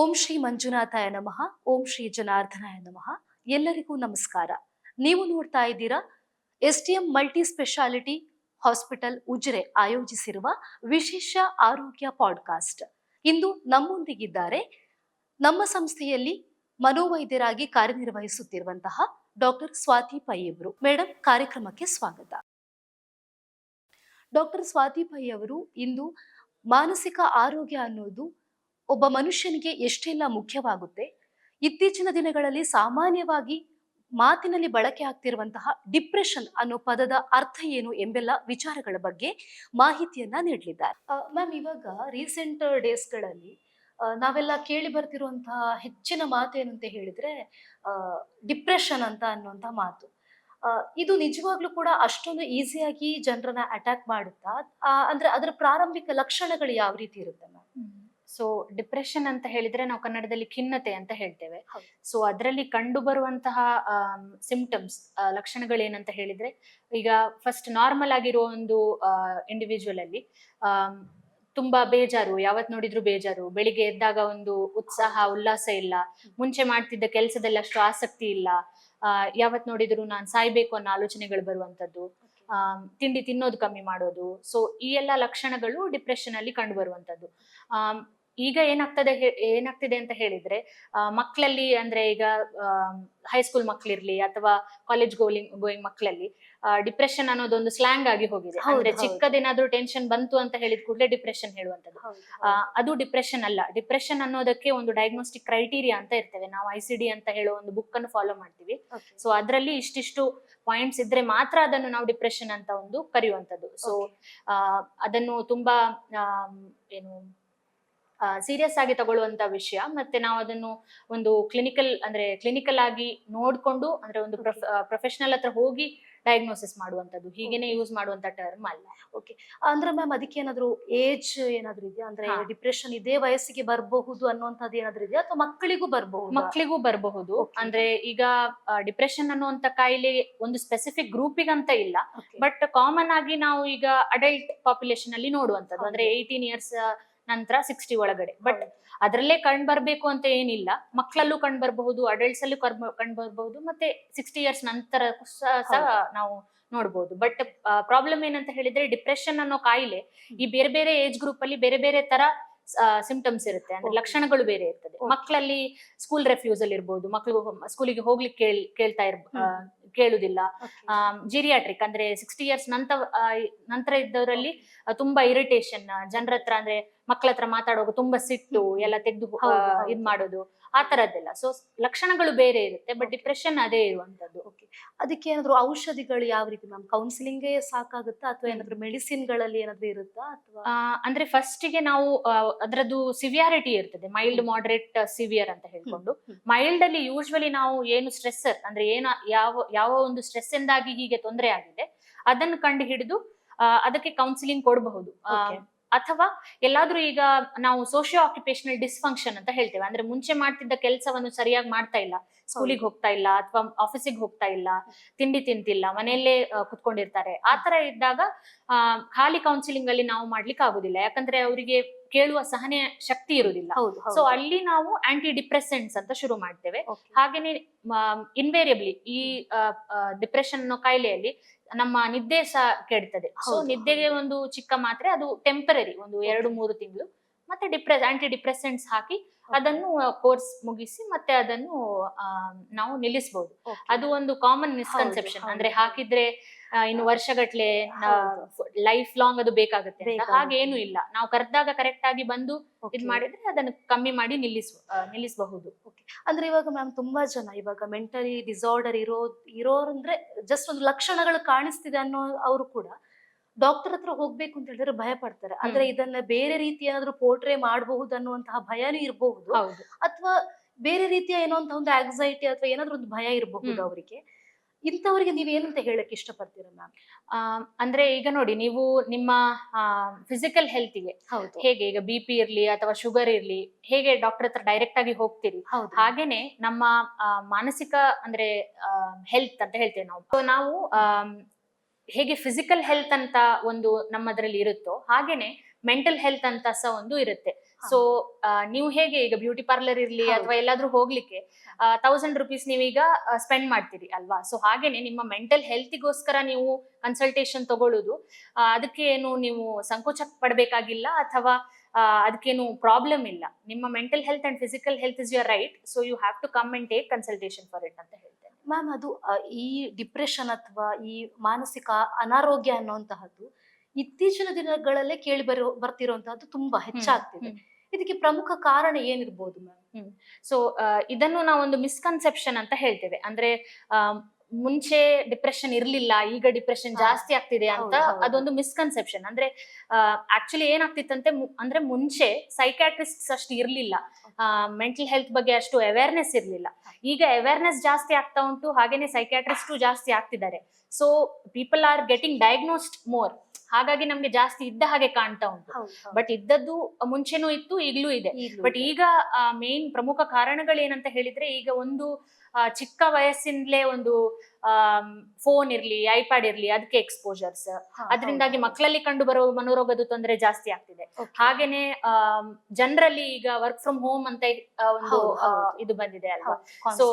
ಓಂ ಶ್ರೀ ಮಂಜುನಾಥಾಯ ನಮಃ. ಓಂ ಶ್ರೀ ಜನಾರ್ದನಾಯ ನಮಃ. ಎಲ್ಲರಿಗೂ ನಮಸ್ಕಾರ. ನೀವು ನೋಡ್ತಾ ಇದ್ದೀರಾ STM multi speciality hospital Ujire ಆಯೋಜಿಸಿರುವ ವಿಶೇಷ ಆರೋಗ್ಯ ಪಾಡ್ಕಾಸ್ಟ್. ಇಂದು ನಮ್ಮೊಂದಿಗಿದ್ದಾರೆ ನಮ್ಮ ಸಂಸ್ಥೆಯಲ್ಲಿ ಮನೋವೈದ್ಯರಾಗಿ ಕಾರ್ಯನಿರ್ವಹಿಸುತ್ತಿರುವಂತಹ ಡಾಕ್ಟರ್ ಸ್ವಾತಿ ಪೈ ಅವರು. ಮೇಡಮ್, ಕಾರ್ಯಕ್ರಮಕ್ಕೆ ಸ್ವಾಗತ. ಡಾಕ್ಟರ್ ಸ್ವಾತಿ ಪೈ ಅವರು, ಇಂದು ಮಾನಸಿಕ ಆರೋಗ್ಯ ಅನ್ನೋದು ಒಬ್ಬ ಮನುಷ್ಯನಿಗೆ ಎಷ್ಟೆಲ್ಲ ಮುಖ್ಯವಾಗುತ್ತೆ, ಇತ್ತೀಚಿನ ದಿನಗಳಲ್ಲಿ ಸಾಮಾನ್ಯವಾಗಿ ಮಾತಿನಲ್ಲಿ ಬಳಕೆ ಆಗ್ತಿರುವಂತಹ ಡಿಪ್ರೆಷನ್ ಅನ್ನೋ ಪದದ ಅರ್ಥ ಏನು ಎಂಬೆಲ್ಲ ವಿಚಾರಗಳ ಬಗ್ಗೆ ಮಾಹಿತಿಯನ್ನ ನೀಡಲಿದ್ದಾರೆ. ಮ್ಯಾಮ್, ಇವಾಗ ರೀಸೆಂಟ್ ಡೇಸ್ಗಳಲ್ಲಿ ನಾವೆಲ್ಲ ಕೇಳಿ ಬರ್ತಿರುವಂತಹ ಹೆಚ್ಚಿನ ಮಾತು ಏನಂತ ಹೇಳಿದ್ರೆ ಡಿಪ್ರೆಷನ್ ಅಂತ ಅನ್ನುವಂತ ಮಾತು. ಇದು ನಿಜವಾಗ್ಲೂ ಕೂಡ ಅಷ್ಟೊಂದು ಈಸಿಯಾಗಿ ಜನರನ್ನ ಅಟ್ಯಾಕ್ ಮಾಡುತ್ತಾ? ಅಂದ್ರೆ ಅದರ ಪ್ರಾರಂಭಿಕ ಲಕ್ಷಣಗಳು ಯಾವ ರೀತಿ ಇರುತ್ತೆ ಮ್ಯಾಮ್? ಸೊ ಡಿಪ್ರೆಷನ್ ಅಂತ ಹೇಳಿದ್ರೆ ನಾವು ಕನ್ನಡದಲ್ಲಿ ಖಿನ್ನತೆ ಅಂತ ಹೇಳ್ತೇವೆ. ಸೊ ಅದರಲ್ಲಿ ಕಂಡು ಬರುವಂತಹ ಸಿಂಪ್ಟಮ್ಸ್, ಲಕ್ಷಣಗಳೇನಂತ ಹೇಳಿದ್ರೆ, ಈಗ ಫಸ್ಟ್ ನಾರ್ಮಲ್ ಆಗಿರೋ ಒಂದು ಇಂಡಿವಿಜುವಲ್ ಅಲ್ಲಿ ತುಂಬಾ ಬೇಜಾರು, ಯಾವತ್ ನೋಡಿದ್ರು ಬೇಜಾರು, ಬೆಳಿಗ್ಗೆ ಎದ್ದಾಗ ಒಂದು ಉತ್ಸಾಹ ಉಲ್ಲಾಸ ಇಲ್ಲ, ಮುಂಚೆ ಮಾಡ್ತಿದ್ದ ಕೆಲಸದಲ್ಲಿ ಅಷ್ಟು ಆಸಕ್ತಿ ಇಲ್ಲ, ಯಾವತ್ ನೋಡಿದ್ರು ನಾನ್ ಸಾಯ್ಬೇಕು ಅನ್ನೋ ಆಲೋಚನೆಗಳು ಬರುವಂತದ್ದು, ತಿಂಡಿ ತಿನ್ನೋದು ಕಮ್ಮಿ ಮಾಡೋದು. ಸೊ ಈ ಎಲ್ಲ ಲಕ್ಷಣಗಳು ಡಿಪ್ರೆಷನ್ ಅಲ್ಲಿ ಕಂಡು ಬರುವಂತದ್ದು. ಈಗ ಏನಾಗ್ತಿದೆ ಅಂತ ಹೇಳಿದ್ರೆ, ಮಕ್ಕಳಲ್ಲಿ ಅಂದ್ರೆ ಈಗ ಹೈಸ್ಕೂಲ್ ಮಕ್ಳಿರ್ಲಿ ಅಥವಾ ಕಾಲೇಜ್ ಗೋಯಿಂಗ್ ಮಕ್ಕಳಲ್ಲಿ ಡಿಪ್ರೆಷನ್ ಅನ್ನೋದೊಂದು ಸ್ಲ್ಯಾಂಗ್ ಆಗಿ ಹೋಗಿದೆ. ಅಂದ್ರೆ ಚಿಕ್ಕದೇನಾದ್ರೂ ಟೆನ್ಷನ್ ಬಂತು ಅಂತ ಹೇಳಿದ ಕೂಡಲೇ ಡಿಪ್ರೆಷನ್ ಹೇಳುವಂತದ್ದು. ಅದು ಡಿಪ್ರೆಷನ್ ಅಲ್ಲ. ಡಿಪ್ರೆಷನ್ ಅನ್ನೋದಕ್ಕೆ ಒಂದು ಡಯಾಗ್ನೋಸ್ಟಿಕ್ ಕ್ರೈಟೀರಿಯಾ ಅಂತ ಇರ್ತೇವೆ. ನಾವು ICD ಅಂತ ಹೇಳೋ ಒಂದು ಬುಕ್ ಅನ್ನು ಫಾಲೋ ಮಾಡ್ತೀವಿ. ಸೊ ಅದರಲ್ಲಿ ಇಷ್ಟಿಷ್ಟು ಪಾಯಿಂಟ್ಸ್ ಇದ್ರೆ ಮಾತ್ರ ಅದನ್ನು ನಾವು ಡಿಪ್ರೆಷನ್ ಅಂತ ಒಂದು ಕರೆಯುವಂತದ್ದು. ಸೊ ಅದನ್ನು ತುಂಬಾ ಏನು ಸೀರಿಯಸ್ ಆಗಿ ತಗೊಳ್ಳುವಂತ ವಿಷಯ. ಮತ್ತೆ ನಾವು ಅದನ್ನು ಒಂದು ಕ್ಲಿನಿಕಲ್ ಆಗಿ ನೋಡ್ಕೊಂಡು, ಅಂದ್ರೆ ಒಂದು ಪ್ರೊಫೆಷನಲ್ ಹತ್ರ ಹೋಗಿ ಡಯಾಗ್ನೋಸಿಸ್ ಮಾಡುವಂತದ್ದು, ಹೀಗೇನೆ ಯೂಸ್ ಮಾಡುವಂತ ಟರ್ಮ್ ಅಲ್ಲ. ಓಕೆ, ಅಂದ್ರೆ ಮ್ಯಾಮ್ ಅದಕ್ಕೆ ಏನಾದ್ರು ಏಜ್ ಏನಾದ್ರು ಇದೆಯಾ? ಅಂದ್ರೆ ಡಿಪ್ರೆಷನ್ ಇದೇ ವಯಸ್ಸಿಗೆ ಬರಬಹುದು ಅನ್ನುವಂಥದ್ದು ಏನಾದ್ರು ಇದೆಯಾ, ಅಥವಾ ಮಕ್ಕಳಿಗೂ ಬರಬಹುದು? ಅಂದ್ರೆ ಈಗ ಡಿಪ್ರೆಷನ್ ಅನ್ನುವಂತ ಕಾಯಿಲೆ ಒಂದು ಸ್ಪೆಸಿಫಿಕ್ ಗ್ರೂಪಿಗಂತ ಇಲ್ಲ, ಬಟ್ ಕಾಮನ್ ಆಗಿ ನಾವು ಈಗ ಅಡಲ್ಟ್ ಪಾಪ್ಯುಲೇಷನ್ ಅಲ್ಲಿ ನೋಡುವಂತದ್ದು, ಅಂದ್ರೆ 18 ಇಯರ್ಸ್ ನಂತರ 60 ಒಳಗಡೆ. ಬಟ್ ಅದರಲ್ಲೇ ಕಂಡು ಬರ್ಬೇಕು ಅಂತ ಏನಿಲ್ಲ. ಮಕ್ಕಳಲ್ಲೂ ಕಂಡು ಬರಬಹುದು, ಅಡಲ್ಟ್ಸ್ ಅಲ್ಲೂ ಕಂಡು ಬರಬಹುದು, ಮತ್ತೆ 60 ಇಯರ್ಸ್ ನಂತರ ಸಹ ನಾವು ನೋಡ್ಬೋದು. ಬಟ್ ಪ್ರಾಬ್ಲಮ್ ಏನಂತ ಹೇಳಿದ್ರೆ, ಡಿಪ್ರೆಷನ್ ಅನ್ನೋ ಕಾಯಿಲೆ ಈ ಬೇರೆ ಬೇರೆ ಏಜ್ ಗ್ರೂಪ್ ಅಲ್ಲಿ ಬೇರೆ ಬೇರೆ ತರ ಸಿಂಪ್ಟಮ್ಸ್ ಇರುತ್ತೆ, ಅಂದ್ರೆ ಲಕ್ಷಣಗಳು ಬೇರೆ ಇರ್ತದೆ. ಮಕ್ಕಳಲ್ಲಿ ಸ್ಕೂಲ್ ರೆಫ್ಯೂಸಲ್ ಇರ್ಬೋದು, ಮಕ್ಕಳು ಸ್ಕೂಲಿಗೆ ಹೋಗ್ಲಿಕ್ಕೆ ಕೇಳುದಿಲ್ಲ. ಜಿರಿಯಾಟ್ರಿಕ್ ಅಂದ್ರೆ 60 ಇಯರ್ಸ್ ನಂತರ ಇದ್ದವರಲ್ಲಿ ತುಂಬಾ ಇರಿಟೇಷನ್, ಜನರ ಹತ್ರ ಅಂದ್ರೆ ಮಕ್ಕಳ ಹತ್ರ ಮಾತಾಡುವಾಗ ತುಂಬಾ ಸಿಟ್ಟು ಎಲ್ಲ ತೆಗೆದು ಇದ್ ಮಾಡೋದು, ಆ ತರದ್ದೆಲ್ಲ. ಸೊ ಲಕ್ಷಣಗಳು ಬೇರೆ ಇರುತ್ತೆ, ಬಟ್ ಡಿಪ್ರೆಷನ್ ಅದೇ ಇರುವಂತದ್ದು. ಅದಕ್ಕೆ ಏನಾದ್ರು ಔಷಧಿಗಳು ಯಾವ ರೀತಿ ಮ್ಯಾಮ್? ಕೌನ್ಸಿಲಿಂಗ್ ಸಾಕಾಗುತ್ತಾ, ಅಥವಾ ಏನಾದ್ರು ಮೆಡಿಸಿನ್ ಗಳಲ್ಲಿ ಏನಾದ್ರು ಇರುತ್ತಾ? ಅಥವಾ ಅಂದ್ರೆ ಫಸ್ಟ್ ಗೆ ನಾವು ಅದರದ್ದು ಸಿವಿಯಾರಿಟಿ ಇರ್ತದೆ, ಮೈಲ್ಡ್, ಮಾಡರೇಟ್, ಸಿವಿಯರ್ ಅಂತ ಹೇಳ್ಕೊಂಡು. ಮೈಲ್ಡ್ ಅಲ್ಲಿ ಯೂಶ್ವಲಿ ನಾವು ಏನು ಸ್ಟ್ರೆಸ್ಸರ್ ಅಂದ್ರೆ ಯಾವ ಒಂದು ಸ್ಟ್ರೆಸ್ ಇಂದಾಗಿ ಹೀಗೆ ತೊಂದರೆ ಆಗಿದೆ ಅದನ್ನು ಕಂಡು ಹಿಡಿದು ಅದಕ್ಕೆ ಕೌನ್ಸಿಲಿಂಗ್ ಕೊಡಬಹುದು. ಅಥವಾ ಎಲ್ಲಾದ್ರೂ ಈಗ ನಾವು ಸೋಶಿಯೋ ಆಕ್ಯುಪೇಷನಲ್ ಡಿಸ್ಫಂಕ್ಷನ್ ಅಂತ ಹೇಳ್ತೇವೆ, ಅಂದ್ರೆ ಮುಂಚೆ ಮಾಡ್ತಿದ್ದ ಕೆಲಸವನ್ನು ಸರಿಯಾಗಿ ಮಾಡ್ತಾ ಇಲ್ಲ, ಸ್ಕೂಲಿಗೆ ಹೋಗ್ತಾ ಇಲ್ಲ ಅಥವಾ ಆಫೀಸಿಗೆ ಹೋಗ್ತಾ ಇಲ್ಲ, ತಿಂಡಿ ತಿಂತಿಲ್ಲ, ಮನೆಯಲ್ಲೇ ಕುತ್ಕೊಂಡಿರ್ತಾರೆ. ಆ ತರ ಇದ್ದಾಗ ಖಾಲಿ ಕೌನ್ಸಿಲಿಂಗ್ ಅಲ್ಲಿ ನಾವು ಮಾಡ್ಲಿಕ್ಕೆ ಆಗುದಿಲ್ಲ, ಯಾಕಂದ್ರೆ ಅವರಿಗೆ ಕೇಳುವ ಸಹನೆ ಶಕ್ತಿ ಇರುವುದಿಲ್ಲ. ಸೊ ಅಲ್ಲಿ ನಾವು ಆಂಟಿ ಡಿಪ್ರೆಸೆಂಟ್ಸ್ ಅಂತ ಶುರು ಮಾಡ್ತೇವೆ. ಹಾಗೇನೆ ಇನ್ವೇರಿಯಬ್ಲಿ ಈ ಡಿಪ್ರೆಷನ್ ಅನ್ನೋ ಕಾಯಿಲೆಯಲ್ಲಿ ನಮ್ಮ ನಿದ್ದೆ ಸಹ ಕೆಡ್ತದೆ. ಸೊ ನಿದ್ದೆಗೆ ಒಂದು ಚಿಕ್ಕ ಮಾತ್ರೆ, ಅದು ಟೆಂಪರರಿ, ಒಂದು 2-3 ತಿಂಗಳು, ಮತ್ತೆ ಆಂಟಿ ಡಿಪ್ರೆಸೆಂಟ್ಸ್ ಹಾಕಿ ಅದನ್ನು ಕೋರ್ಸ್ ಮುಗಿಸಿ ಮತ್ತೆ ಅದನ್ನು ನಾವು ನಿಲ್ಲಿಸಬಹುದು. ಅದು ಒಂದು ಕಾಮನ್ ಮಿಸ್ಕನ್ಸೆಪ್ಷನ್, ಅಂದ್ರೆ ಹಾಕಿದ್ರೆ ಇನ್ನು ವರ್ಷಗಟ್ಲೆ ಲೈಫ್ ಲಾಂಗ್ ಅದು ಬೇಕಾಗುತ್ತೆ ಅಂತ. ಹಾಗೇನು ಇಲ್ಲ, ನಾವು ಕರೆದಾಗ ಕರೆಕ್ಟ್ ಆಗಿ ಬಂದು ಇದ್ ಮಾಡಿದ್ರೆ ಅದನ್ನು ಕಮ್ಮಿ ಮಾಡಿ ನಿಲ್ಲಿಸಬಹುದು. ಅಂದ್ರೆ ಇವಾಗ ಮ್ಯಾಮ್ ತುಂಬಾ ಜನ ಇವಾಗ ಮೆಂಟಲಿ ಡಿಸಾರ್ಡರ್ ಇರೋರಂದ್ರೆ ಜಸ್ಟ್ ಒಂದು ಲಕ್ಷಣಗಳು ಕಾಣಿಸ್ತಿದೆ ಅನ್ನೋ ಅವರು ಕೂಡ ಡಾಕ್ಟರ್ ಹತ್ರ ಹೋಗ್ಬೇಕು ಅಂತ ಹೇಳಿದ್ರೆ ಭಯ ಪಡ್ತಾರೆ. ಅಂದ್ರೆ ಇದನ್ನ ಬೇರೆ ರೀತಿ ಏನಾದ್ರು ಪೋರ್ಟ್ರೇ ಮಾಡಬಹುದು ಅನ್ನುವಂತಹ ಭಯನೂ ಇರಬಹುದು, ಅಥವಾ ಬೇರೆ ರೀತಿಯ ಏನೋ ಅಂತ ಒಂದು ಆಂಗ್ಸೈಟಿ ಅಥವಾ ಏನಾದ್ರು ಒಂದು ಭಯ ಇರಬಹುದು ಅವರಿಗೆ. ಇಂಥವರಿಗೆ ನೀವ್ ಏನಂತ ಹೇಳಕ್ ಇಷ್ಟಪಡ್ತೀರಾ ಮ್ಯಾಮ್? ಅಂದ್ರೆ ಈಗ ನೋಡಿ, ನೀವು ನಿಮ್ಮ ಫಿಸಿಕಲ್ ಹೆಲ್ತ್ಗೆ ಹೇಗೆ ಈಗ BP ಇರ್ಲಿ ಅಥವಾ ಶುಗರ್ ಇರ್ಲಿ, ಹೇಗೆ ಡಾಕ್ಟರ್ ಹತ್ರ ಡೈರೆಕ್ಟ್ ಆಗಿ ಹೋಗ್ತೀರಿ, ಹಾಗೇನೆ ನಮ್ಮ ಮಾನಸಿಕ ಅಂದ್ರೆ ಹೆಲ್ತ್ ಅಂತ ಹೇಳ್ತೇವೆ ನಾವು. ನಾವು ಹೇಗೆ ಫಿಸಿಕಲ್ ಹೆಲ್ತ್ ಅಂತ ಒಂದು ನಮ್ಮದ್ರಲ್ಲಿ ಇರುತ್ತೋ, ಹಾಗೇನೆ ಮೆಂಟಲ್ ಹೆಲ್ತ್ ಅಂತ ಸಹ ಒಂದು ಇರುತ್ತೆ. ಸೊ ನೀವು ಹೇಗೆ ಈಗ ಬ್ಯೂಟಿ ಪಾರ್ಲರ್ ಇರ್ಲಿ ಹೌದು. ಅಥವಾ ಎಲ್ಲಾದ್ರೂ ಹೋಗ್ಲಿಕ್ಕೆ 1000 rupees ನೀವೀಗ ಸ್ಪೆಂಡ್ ಮಾಡ್ತೀರಿ ಅಲ್ವಾ. ಸೊ ಹಾಗೇನೆ ನಿಮ್ಮ ಮೆಂಟಲ್ ಹೆಲ್ತ್ಗೋಸ್ಕರ ನೀವು ಕನ್ಸಲ್ಟೇಷನ್ ತಗೊಳ್ಳೋದು, ಅದಕ್ಕೆ ಏನು ನೀವು ಸಂಕೋಚ ಪಡ್ಬೇಕಾಗಿಲ್ಲ ಅಥವಾ ಅದಕ್ಕೇನು ಪ್ರಾಬ್ಲಮ್ ಇಲ್ಲ. ನಿಮ್ಮ mental health and physical health is your right, so you have to come and take consultation for it ಅಂತ ಹೇಳ್ತೇನೆ. ಮ್ಯಾಮ್ ಅದು ಈ ಡಿಪ್ರೆಷನ್ ಅಥವಾ ಈ ಮಾನಸಿಕ ಅನಾರೋಗ್ಯ ಅನ್ನುವಂತಹದ್ದು ಇತ್ತೀಚಿನ ದಿನಗಳಲ್ಲೇ ಬರ್ತಿರುವಂತಹದ್ದು ತುಂಬಾ ಹೆಚ್ಚಾಗ್ತಿದೆ. ಇದಕ್ಕೆ ಪ್ರಮುಖ ಕಾರಣ ಏನಿರ್ಬೋದು ಮ್ಯಾಮ್? ಸೊ ಇದನ್ನು ನಾವೊಂದು ಮಿಸ್ಕನ್ಸೆಪ್ಷನ್ ಅಂತ ಹೇಳ್ತೇವೆ. ಅಂದ್ರೆ ಮುಂಚೆ ಡಿಪ್ರೆಷನ್ ಇರ್ಲಿಲ್ಲ, ಈಗ ಡಿಪ್ರೆಷನ್ ಜಾಸ್ತಿ ಆಗ್ತಿದೆ ಅಂತ ಅದೊಂದು ಮಿಸ್ಕನ್ಸೆಪ್ಷನ್. ಅಂದ್ರೆ ಆಕ್ಚುಲಿ ಏನಾಗ್ತಿತ್ತಂತೆ ಅಂದ್ರೆ ಮುಂಚೆ ಸೈಕ್ಯಾಟ್ರಿಸ್ಟ್ಸ್ ಅಷ್ಟು ಇರ್ಲಿಲ್ಲ, ಮೆಂಟಲ್ ಹೆಲ್ತ್ ಬಗ್ಗೆ ಅಷ್ಟು ಅವೇರ್ನೆಸ್ ಇರ್ಲಿಲ್ಲ. ಈಗ ಅವೇರ್ನೆಸ್ ಜಾಸ್ತಿ ಆಗ್ತಾ ಉಂಟು, ಹಾಗೇನೆ ಸೈಕ್ಯಾಟ್ರಿಸ್ಟು ಜಾಸ್ತಿ ಆಗ್ತಿದ್ದಾರೆ. So people are getting diagnosed more, ಹಾಗಾಗಿ ನಮ್ಗೆ ಜಾಸ್ತಿ ಇದ್ದ ಹಾಗೆ ಕಾಣ್ತಾ ಉಂಟು. ಬಟ್ ಇದ್ದದ್ದು ಮುಂಚೆನೂ ಇತ್ತು, ಈಗ್ಲೂ ಇದೆ. ಬಟ್ ಈಗ ಮೇನ್ ಪ್ರಮುಖ ಕಾರಣಗಳು ಏನಂತ ಹೇಳಿದ್ರೆ, ಈಗ ಒಂದು ಚಿಕ್ಕ ವಯಸ್ಸಿಂದಲೇ ಒಂದು ಫೋನ್ ಇರ್ಲಿ, ಐಪ್ಯಾಡ್ ಇರ್ಲಿ, ಅದಕ್ಕೆ ಎಕ್ಸ್ಪೋಜರ್ಸ್, ಅದರಿಂದಾಗಿ ಮಕ್ಕಳಲ್ಲಿ ಕಂಡು ಬರುವ ಮನೋರೋಗದ ತೊಂದರೆ ಜಾಸ್ತಿ ಆಗ್ತಿದೆ. ಹಾಗೇನೆ ಜನರಲ್ಲಿ ಈಗ ವರ್ಕ್ ಫ್ರಮ್ ಹೋಮ್ ಅಂತ ಒಂದು ಇದು ಬಂದಿದೆ ಅಲ್ವಾ. ಸೊ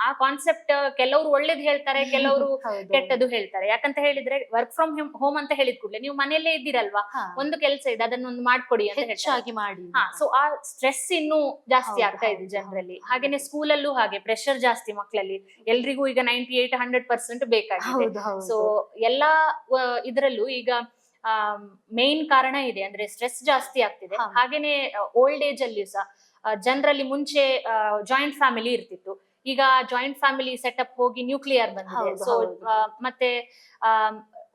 ಆ ಕಾನ್ಸೆಪ್ಟ್ ಕೆಲವರು ಒಳ್ಳೇದು ಹೇಳ್ತಾರೆ, ಕೆಲವರು ಕೆಟ್ಟದ್ದು ಹೇಳ್ತಾರೆ. ಯಾಕಂತ ಹೇಳಿದ್ರೆ ವರ್ಕ್ ಫ್ರಮ್ ಹೋಮ್ ಅಂತ ಹೇಳಿದ ಕೂಡಲೇ ನೀವು ಮನೆಯಲ್ಲೇ ಇದ್ದೀರಲ್ವಾ, ಒಂದು ಕೆಲಸ ಇದೆ ಅದನ್ನೊಂದು ಮಾಡ್ಕೊಡಿ ಅಂತ ಹೆಚ್ಚಾಗಿ ಮಾಡಿ. ಸೊ ಆ ಸ್ಟ್ರೆಸ್ ಇನ್ನೂ ಜಾಸ್ತಿ ಆಗ್ತಾ ಇದೆ ಜನರಲ್ಲಿ. ಹಾಗೇನೆ ಸ್ಕೂಲಲ್ಲೂ ಹಾಗೆ ಪ್ರೆಷರ್ ಜಾಸ್ತಿ ಮಕ್ಕಳಲ್ಲಿ. ಎಲ್ರಿಗೂ ಈಗ 98-100% ಬೇಕಾಗಿದೆ. ಸೊ ಎಲ್ಲಾ ಇದರಲ್ಲೂ ಈಗ ಮೇನ್ ಕಾರಣ ಇದೆ, ಅಂದ್ರೆ ಸ್ಟ್ರೆಸ್ ಜಾಸ್ತಿ ಆಗ್ತಿದೆ. ಹಾಗೇನೆ ಓಲ್ಡ್ ಏಜ್ ಅಲ್ಲಿ ಸಹ ಜನರಲ್ಲಿ ಮುಂಚೆ ಜಾಯಿಂಟ್ ಫ್ಯಾಮಿಲಿ ಇರ್ತಿತ್ತು, ಈಗ ಜಾಯಿಂಟ್ ಫ್ಯಾಮಿಲಿ ಸೆಟಪ್ ಹೋಗಿ ನ್ಯೂಕ್ಲಿಯರ್ ಬಂದಿದೆ. ಸೊ ಮತ್ತೆ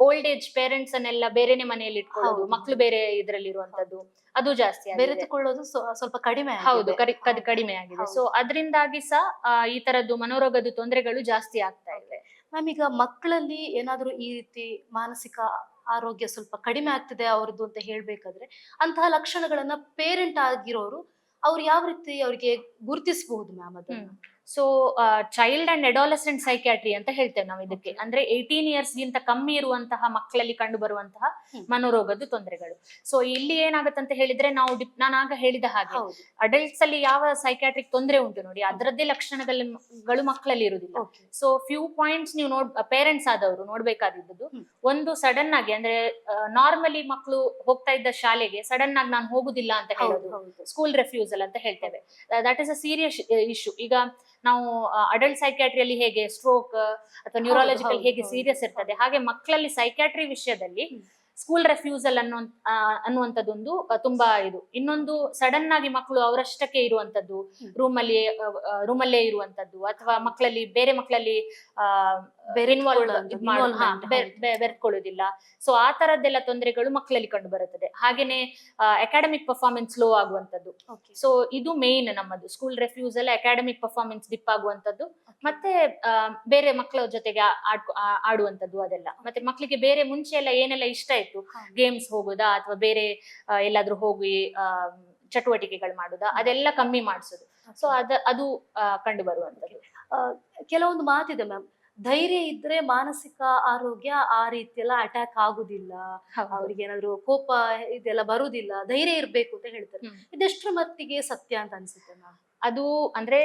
ಓಲ್ಡ್ ಏಜ್ ಪೇರೆಂಟ್ಸ್ ಅನ್ನೆಲ್ಲ ಬೇರೆನೆ ಮನೆಯಲ್ಲಿ ಇಟ್ಕೊಳ್ಳೋದು, ಮಕ್ಳು ಬೇರೆ ಇದ್ರಲ್ಲಿ ಇರುವಂತದ್ದು, ಅದು ಜಾಸ್ತಿ ಬೆರೆತುಕೊಳ್ಳೋದು ಸ್ವಲ್ಪ ಕಡಿಮೆ. ಹೌದು, ಕಡಿಮೆ ಆಗಿದೆ. ಸೊ ಅದರಿಂದಾಗಿ ಸಹ ಈ ತರದ್ದು ಮನೋರೋಗದ ತೊಂದರೆಗಳು ಜಾಸ್ತಿ ಆಗ್ತಾ ಇದೆ. ಮ್ಯಾಮ್, ಈಗ ಮಕ್ಕಳಲ್ಲಿ ಏನಾದ್ರೂ ಈ ರೀತಿ ಮಾನಸಿಕ ಆರೋಗ್ಯ ಸ್ವಲ್ಪ ಕಡಿಮೆ ಆಗ್ತಿದೆ ಅವ್ರದ್ದು ಅಂತ ಹೇಳ್ಬೇಕಾದ್ರೆ, ಅಂತಹ ಲಕ್ಷಣಗಳನ್ನ ಪೇರೆಂಟ್ ಆಗಿರೋರು ಅವ್ರು ಯಾವ ರೀತಿ ಅವ್ರಿಗೆ ಗುರುತಿಸಬಹುದು ಮ್ಯಾಮ್ ಅದನ್ನ? So child and adolescent psychiatry ಅಂತ ಹೇಳ್ತೇವೆ ನಾವು ಇದಕ್ಕೆ. ಅಂದ್ರೆ 18 years ಗಿಂತ ಕಮ್ಮಿ ಇರುವಂತಹ ಮಕ್ಕಳಲ್ಲಿ ಕಂಡು ಬರುವಂತಹ ಮನೋರೋಗದ ತೊಂದರೆಗಳು. ಸೊ ಇಲ್ಲಿ ಏನಾಗತ್ತಂತ ಹೇಳಿದ್ರೆ, ನಾನಾಗ ಹೇಳಿದ ಹಾಗೆ ಅಡಲ್ಟ್ಸ್ ಅಲ್ಲಿ ಯಾವ ಸೈಕ್ಯಾಟ್ರಿಕ್ ತೊಂದರೆ ಉಂಟು ನೋಡಿ, ಅದರದ್ದೇ ಲಕ್ಷಣಗಳು ಮಕ್ಕಳಲ್ಲಿ ಇರುವುದಿಲ್ಲ. ಸೊ ಫ್ಯೂ ಪಾಯಿಂಟ್ಸ್ ನೀವು ಪೇರೆಂಟ್ಸ್ ಆದವರು ನೋಡ್ಬೇಕಾದಿದ್ದು, ಒಂದು ಸಡನ್ ಆಗಿ ಅಂದ್ರೆ ನಾರ್ಮಲಿ ಮಕ್ಕಳು ಹೋಗ್ತಾ ಇದ್ದ ಶಾಲೆಗೆ ಸಡನ್ ಆಗಿ ನಾನು ಹೋಗುದಿಲ್ಲ ಅಂತ ಹೇಳೋದು, ಸ್ಕೂಲ್ ರೆಫ್ಯೂಸಲ್ ಅಂತ ಹೇಳ್ತೇವೆ. That is a serious issue. ಈಗ ನಾವು ಅಡಲ್ಟ್ ಸೈಕ್ಯಾಟ್ರಿಯಲ್ಲಿ ಹೇಗೆ ಸ್ಟ್ರೋಕ್ ಅಥವಾ ನ್ಯೂರಾಲಜಿಕಲ್ ಹೇಗೆ ಸೀರಿಯಸ್ ಇರ್ತದೆ, ಹಾಗೆ ಮಕ್ಕಳಲ್ಲಿ ಸೈಕ್ಯಾಟ್ರಿ ವಿಷಯದಲ್ಲಿ ಸ್ಕೂಲ್ ರೆಫ್ಯೂಸಲ್ ಅನ್ನುವಂಥದ್ದೊಂದು ತುಂಬಾ ಇದು. ಇನ್ನೊಂದು ಸಡನ್ ಆಗಿ ಮಕ್ಕಳು ಅವರಷ್ಟಕ್ಕೆ ಇರುವಂತದ್ದು, ರೂಮಲ್ಲೇ ಇರುವಂತದ್ದು, ಅಥವಾ ಮಕ್ಕಳಲ್ಲಿ ಬೇರೆ ಮಕ್ಕಳಲ್ಲಿ ಬೆರೆತ್ಕೊಳ್ಳೋದಿಲ್ಲ. ಸೊ ಆ ತರದ್ದೆಲ್ಲ ತೊಂದರೆಗಳು ಮಕ್ಕಳಲ್ಲಿ ಕಂಡು ಬರುತ್ತದೆ. ಹಾಗೇನೆ ಅಕಾಡೆಮಿಕ್ ಪರ್ಫಾರ್ಮೆನ್ಸ್ ಲೋ ಆಗುವಂತದ್ದು. ಸೊ ಇದು ಮೇನ್ ನಮ್ಮದು school refusal, academic performance dip ಆಗುವಂತದ್ದು, ಮತ್ತೆ ಬೇರೆ ಮಕ್ಕಳ ಜೊತೆಗೆ ಆಡುವಂತದ್ದು ಅದೆಲ್ಲ. ಮತ್ತೆ ಮಕ್ಕಳಿಗೆ ಬೇರೆ ಮುಂಚೆ ಎಲ್ಲ ಏನೆಲ್ಲ ಇಷ್ಟ ಇತ್ತು, ಗೇಮ್ಸ್ ಹೋಗೋದಾ ಅಥವಾ ಬೇರೆ ಎಲ್ಲಾದ್ರೂ ಹೋಗಿ ಚಟುವಟಿಕೆಗಳು ಮಾಡುದಾ, ಅದೆಲ್ಲ ಕಮ್ಮಿ ಮಾಡಿಸೋದು. ಸೊ ಅದು ಕಂಡು ಬರುವಂತದ್ದು. ಕೆಲವೊಂದು ಮಾತಿದೆ ಮ್ಯಾಮ್, ಧೈರ್ಯ ಇದ್ರೆ ಮಾನಸಿಕ ಆರೋಗ್ಯ ಆ ರೀತಿ ಎಲ್ಲ ಅಟ್ಯಾಕ್ ಆಗುದಿಲ್ಲ, ಅವ್ರಿಗೆ ಏನಾದ್ರು ಕೋಪ ಇದೆಲ್ಲ ಬರುದಿಲ್ಲ, ಧೈರ್ಯ ಇರ್ಬೇಕು ಅಂತ ಹೇಳ್ತಾರೆ. ಇದೆಷ್ಟರ ಮಟ್ಟಿಗೆ ಸತ್ಯ ಅಂತ ಅನ್ಸುತ್ತೆ ಮ್ಯಾಮ್? ಅದು ಅಂದ್ರೆ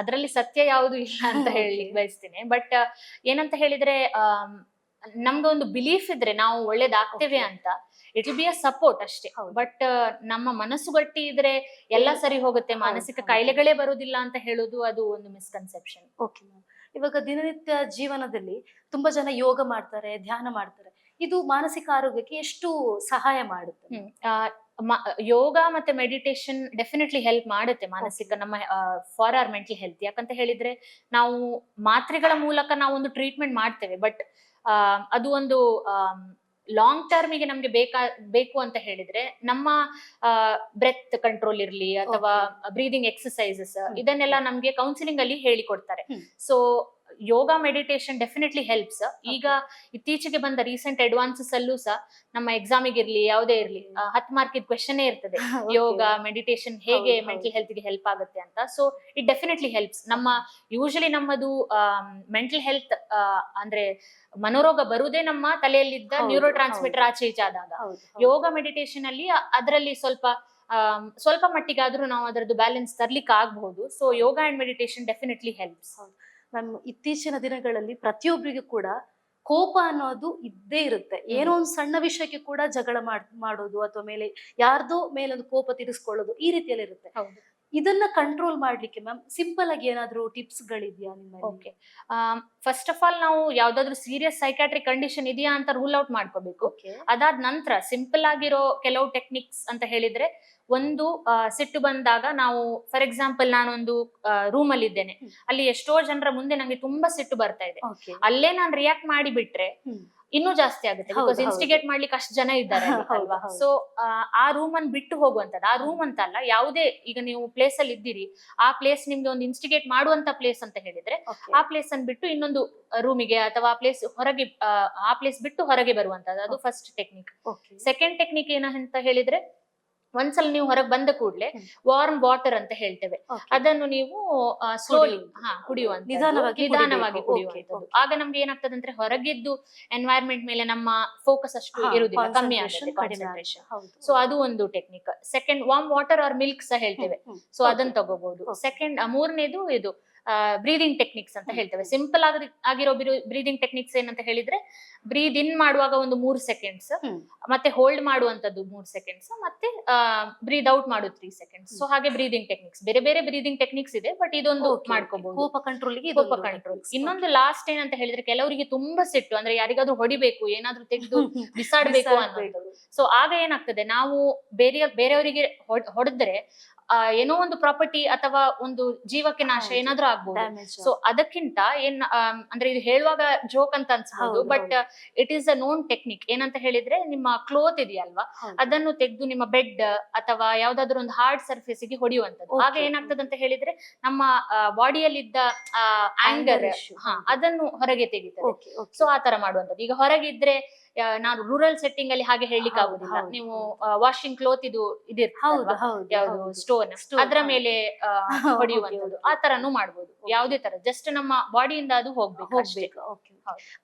ಅದರಲ್ಲಿ ಸತ್ಯ ಯಾವುದು ಇಲ್ಲ ಅಂತ ಹೇಳಿ ಬಯಸ್ತೇನೆ. ಬಟ್ ಏನಂತ ಹೇಳಿದ್ರೆ, ನಮ್ಗೊಂದು ಬಿಲೀಫ್ ಇದ್ರೆ ನಾವು ಒಳ್ಳೇದಾಗ್ತೇವೆ ಅಂತ, it will be a support ಅಷ್ಟೇ. ಬಟ್ ನಮ್ಮ ಮನಸ್ಸು ಗಟ್ಟಿ ಇದ್ರೆ ಎಲ್ಲ ಸರಿ ಹೋಗುತ್ತೆ, ಮಾನಸಿಕ ಕಾಯಿಲೆಗಳೇ ಬರುವುದಿಲ್ಲ ಅಂತ ಹೇಳೋದು ಅದು ಒಂದು ಮಿಸ್ಕನ್ಸೆಪ್ಷನ್. ಓಕೆ ಮ್ಯಾಮ್, ಇವಾಗ ದಿನನಿತ್ಯ ಜೀವನದಲ್ಲಿ ತುಂಬಾ ಜನ ಯೋಗ ಮಾಡ್ತಾರೆ, ಧ್ಯಾನ ಮಾಡ್ತಾರೆ. ಇದು ಮಾನಸಿಕ ಆರೋಗ್ಯಕ್ಕೆ ಎಷ್ಟು ಸಹಾಯ ಮಾಡುತ್ತೆ? ಯೋಗ ಮತ್ತೆ ಮೆಡಿಟೇಷನ್ ಡೆಫಿನೆಟ್ಲಿ ಹೆಲ್ಪ್ ಮಾಡುತ್ತೆ ಮಾನಸಿಕ ನಮ್ಮ ಫಾರ್ ಅವರ್ ಮೆಂಟಲ್ ಹೆಲ್ತ್. ಯಾಕಂತ ಹೇಳಿದ್ರೆ, ನಾವು ಮಾತ್ರೆಗಳ ಮೂಲಕ ನಾವು ಒಂದು ಟ್ರೀಟ್ಮೆಂಟ್ ಮಾಡ್ತೇವೆ, ಬಟ್ ಅದು ಒಂದು ಲಾಂಗ್ ಟರ್ಮಿಗೆ ನಮ್ಗೆ ಬೇಕು ಅಂತ ಹೇಳಿದ್ರೆ ನಮ್ಮ ಬ್ರೆತ್ ಕಂಟ್ರೋಲ್ ಇರ್ಲಿ ಅಥವಾ ಬ್ರೀದಿಂಗ್ ಎಕ್ಸಸೈಸಸ್, ಇದನ್ನೆಲ್ಲ ನಮ್ಗೆ ಕೌನ್ಸಿಲಿಂಗ್ ಅಲ್ಲಿ ಹೇಳಿಕೊಡ್ತಾರೆ. ಸೊ ಯೋಗ ಮೆಡಿಟೇಷನ್ ಡೆಫಿನೆಟ್ಲಿ ಹೆಲ್ಪ್ಸ್. ಈಗ ಇತ್ತೀಚೆಗೆ ಬಂದ ರೀಸೆಂಟ್ ಅಡ್ವಾನ್ಸಸ್ ಅಲ್ಲೂ ಸಹ ನಮ್ಮ ಎಕ್ಸಾಮಿಗೆ ಇರ್ಲಿ ಯಾವುದೇ ಇರ್ಲಿ 10 ಮಾರ್ಕಿದ್ ಕ್ವೆಶನ್ ಇರ್ತದೆ, ಯೋಗ ಮೆಡಿಟೇಷನ್ ಹೇಗೆ ಮೆಂಟಲ್ ಹೆಲ್ತ್ ಗೆ ಹೆಲ್ಪ್ ಆಗುತ್ತೆ ಅಂತ. So it definitely helps. Usually ನಮ್ಮದು ಮೆಂಟಲ್ ಹೆಲ್ತ್ ಅಂದ್ರೆ ಮನೋರೋಗ ಬರುವುದೇ ನಮ್ಮ ತಲೆಯಲ್ಲಿದ್ದ ನ್ಯೂರೋ ಟ್ರಾನ್ಸ್ಮಿಟರ್ ಆಚೆ ಈಚೆ ಆದಾಗ. ಯೋಗ ಮೆಡಿಟೇಷನ್ ಅಲ್ಲಿ ಅದರಲ್ಲಿ ಸ್ವಲ್ಪ ಸ್ವಲ್ಪ ಮಟ್ಟಿಗಾದ್ರೂ ನಾವು ಅದರದ್ದು ಬ್ಯಾಲೆನ್ಸ್ ತರ್ಲಿಕ್ಕೆ ಆಗಬಹುದು. So yoga and meditation definitely helps. Ma'am, ಇತ್ತೀಚಿನ ದಿನಗಳಲ್ಲಿ ಪ್ರತಿಯೊಬ್ಬರಿಗೂ ಕೂಡ ಕೋಪ ಅನ್ನೋದು ಇದ್ದೇ ಇರುತ್ತೆ. ಏನೋ ಒಂದು ಸಣ್ಣ ವಿಷಯಕ್ಕೆ ಕೂಡ ಜಗಳ ಮಾಡೋದು ಅಥವಾ ಮೇಲೆ ಯಾರ್ದೋ ಮೇಲೊಂದು ಕೋಪ ತೀರಿಸ್ಕೊಳ್ಳೋದು ಈ ರೀತಿಯಲ್ಲಿ ಇರುತ್ತೆ. ಹೌದು. ಇದನ್ನ ಕಂಟ್ರೋಲ್ ಮಾಡ್ಲಿಕ್ಕೆ ಮ್ಯಾಮ್ ಸಿಂಪಲ್ ಆಗಿ ಏನಾದ್ರೂ ಟಿಪ್ಸ್ ಗಳಿದ್ಯಾ ನಿಮ್ಮಲ್ಲಿ? ಓಕೆ, ಫಸ್ಟ್ ಆಫ್ ಆಲ್ ನಾವು ಯಾವ್ದಾದ್ರು ಸೀರಿಯಸ್ ಸೈಕಾಟ್ರಿಕ್ ಕಂಡೀಷನ್ ಇದೆಯಾ ಅಂತ ರೂಲ್ ಔಟ್ ಮಾಡ್ಕೋಬೇಕು. ಓಕೆ. ಅದಾದ ನಂತರ ಸಿಂಪಲ್ ಆಗಿರೋ ಕೆಲವು ಟೆಕ್ನಿಕ್ಸ್ ಅಂತ ಹೇಳಿದ್ರೆ, ಒಂದು ಸಿಟ್ಟು ಬಂದಾಗ ನಾವು, ಫಾರ್ ಎಕ್ಸಾಂಪಲ್ ನಾನೊಂದು ರೂಮ್ ಅಲ್ಲಿ ಇದ್ದೇನೆ, ಅಲ್ಲಿ ಎಷ್ಟೋ ಜನರ ಮುಂದೆ ನಂಗೆ ತುಂಬಾ ಸಿಟ್ಟು ಬರ್ತಾ ಇದೆ, ಓಕೆ. ಅಲ್ಲೇ ನಾನು ರಿಯಾಕ್ಟ್ ಮಾಡಿ ಬಿಟ್ರೆ ಇನ್ನೂ ಜಾಸ್ತಿ ಆಗುತ್ತೆ. ಹೌದು, ಬಿಕಾಸ್ ಹೌದು. ಇನ್ಸ್ಟಿಗೇಟ್ ಮಾಡ್ಲಿಕ್ಕೆ ಅಷ್ಟು ಜನ ಇದ್ದಾರೆ ಅಲ್ಲಿ, ಹೌದು, ಅಲ್ವಾ? ಹೌದು. ಸೊ ಆ ರೂಮ್ ಅನ್ನು ಬಿಟ್ಟು ಹೋಗುವಂತದ್ದು, ಆ ರೂಮ್ ಅಂತ ಅಲ್ಲ, ಯಾವುದೇ ಈಗ ನೀವು ಪ್ಲೇಸ್ ಅಲ್ಲಿ ಇದ್ದೀರಿ, ಆ ಪ್ಲೇಸ್ ನಿಮ್ಗೆ ಒಂದು ಇನ್ಸ್ಟಿಗೇಟ್ ಮಾಡುವಂತ ಪ್ಲೇಸ್ ಅಂತ ಹೇಳಿದ್ರೆ, ಓಕೆ. ಆ ಪ್ಲೇಸ್ ಅನ್ನು ಬಿಟ್ಟು ಇನ್ನೊಂದು ರೂಮಿಗೆ ಅಥವಾ ಆ ಪ್ಲೇಸ್ ಹೊರಗೆ, ಆ ಪ್ಲೇಸ್ ಬಿಟ್ಟು ಹೊರಗೆ ಬರುವಂತದ್ದು, ಅದು first technique. Okay. Second technique ಏನಂತ ಹೇಳಿದ್ರೆ, ಒಂದ್ಸಲ ನೀವು ಹೊರಗೆ ಬಂದ ಕೂಡಲೇ ವಾರ್ಮ್ ವಾಟರ್ ಅಂತ ಹೇಳ್ತೇವೆ, ಓಕೆ. ಅದನ್ನು ನೀವು ಸ್ಲೋಲಿ ನಿಧಾನವಾಗಿ ನಿಧಾನವಾಗಿ ಕುಡಿಬೇಕು. ಕುಡಿಯುವಂತದ್ದು. Okay, okay. ಆಗ ನಮ್ಗೆ ಏನಾಗ್ತದೆ ಅಂದ್ರೆ, ಹೊರಗಿದ್ದು ಎನ್ವೈರ್ಮೆಂಟ್ ಮೇಲೆ ನಮ್ಮ ಫೋಕಸ್ ಅಷ್ಟು ಹಾ, ಇರುವುದಿಲ್ಲ, ಕಮ್ಮಿ concentration ಆಗುತ್ತೆ ಕಡಿಮೆ ಕಾನ್ಸಂಟ್ರೇಷನ್. ಆಗುತ್ತೆ. ಹೌದು. ಸೊ ಅದು ಒಂದು technique. Second, warm water R milk ಸಹ ಹೇಳ್ತೇವೆ, ಸೊ ಅದನ್ನ ತಗೋಬಹುದು. Okay. ಸೆಕೆಂಡ್, ಮೂರನೇದು ಇದು ಬ್ರೀದಿಂಗ್ ಟೆಕ್ನಿಕ್ಸ್ ಅಂತ ಹೇಳ್ತೇವೆ. ಸಿಂಪಲ್ ಆಗಿರೋ ಬ್ರೀದಿಂಗ್ ಟೆಕ್ನಿಕ್ಸ್ ಏನಂತ ಹೇಳಿದ್ರೆ, ಬ್ರೀದ್ ಇನ್ ಮಾಡುವಾಗ ಒಂದು 3 ಸೆಕೆಂಡ್ಸ್, ಮತ್ತೆ ಹೋಲ್ಡ್ ಮಾಡುವಂತದ್ದು 3 ಸೆಕೆಂಡ್ಸ್, ಮತ್ತೆ ಬ್ರೀದ್ ಔಟ್ ಮಾಡೋದು 3 ಸೆಕೆಂಡ್ಸ್. ಸೊ ಹಾಗೆ ಬ್ರೀದಿಂಗ್ ಟೆಕ್ನಿಕ್ಸ್, ಬೇರೆ ಬೇರೆ ಬ್ರೀದಿಂಗ್ ಟೆಕ್ನಿಕ್ಸ್ ಇದೆ, ಬಟ್ ಇದೊಂದು ಮಾಡ್ಕೋಬಹುದು. ಕೋಪ ಕಂಟ್ರೋಲ್ಗೆ ಕೋಪ ಕಂಟ್ರೋಲ್. ಇನ್ನೊಂದು ಲಾಸ್ಟ್ ಏನಂತ ಹೇಳಿದ್ರೆ, ಕೆಲವರಿಗೆ ತುಂಬಾ ಸಿಟ್ಟು ಅಂದ್ರೆ ಯಾರಿಗಾದ್ರೂ ಹೊಡಿಬೇಕು, ಏನಾದ್ರೂ ತೆಗೆದು ಬಿಸಾಡ್ಬೇಕು ಅನ್ನೋದು. ಸೊ ಆಗ ಏನಾಗ್ತದೆ, ನಾವು ಬೇರೆಯವರಿಗೆ ಹೊಡೆದ್ರೆ ಏನೋ ಒಂದು ಪ್ರಾಪರ್ಟಿ ಅಥವಾ ಒಂದು ಜೀವಕ್ಕೆ ನಾಶ ಏನಾದ್ರೂ ಆಗ್ಬೋದು. ಸೊ ಅದಕ್ಕಿಂತ ಅಂದ್ರೆ ಇದು ಹೇಳುವಾಗ ಜೋಕ್ ಅಂತ ಅನ್ಸ್ಬೋದು, but it is a known technique. ಏನಂತ ಹೇಳಿದ್ರೆ, ನಿಮ್ಮ ಕ್ಲೋತ್ ಇದೆಯಲ್ವಾ, ಅದನ್ನು ತೆಗೆದು ನಿಮ್ಮ ಬೆಡ್ ಅಥವಾ ಯಾವ್ದಾದ್ರು ಒಂದು ಹಾರ್ಡ್ ಸರ್ಫೇಸ್ ಗೆ ಹೊಡೆಯುವಂತದ್ದು. ಆಗ ಏನಾಗ್ತದೆ ಅಂತ ಹೇಳಿದ್ರೆ, ನಮ್ಮ ಬಾಡಿಯಲ್ಲಿದ್ದ ಆಂಗರ್ ಅದನ್ನು ಹೊರಗೆ ತೆಗಿತದೆ. ಸೊ ಆ ತರ ಮಾಡುವಂತದ್ದು. ಈಗ ಹೊರಗಿದ್ರೆ, ನಾನು ರೂರಲ್ ಸೆಟ್ಟಿಂಗ್ ಅಲ್ಲಿ ಹಾಗೆ ಹೇಳಲಿಕ್ಕೆ ಆಗುದಿಲ್ಲ, ನೀವು ವಾಷಿಂಗ್ ಕ್ಲೋತ್ ಇದಿರ್ತದೆ ಯಾವ್ದು ಸ್ಟೋನ್, ಅದ್ರ ಮೇಲೆ ಹೊಡೆಯುವಂತದ್ದು, ಆ ತರನು ಮಾಡ್ಬೋದು. ಯಾವುದೇ ತರ, ಜಸ್ಟ್ ನಮ್ಮ ಬಾಡಿಯಿಂದ ಅದು ಹೋಗ್ಬೇಕು.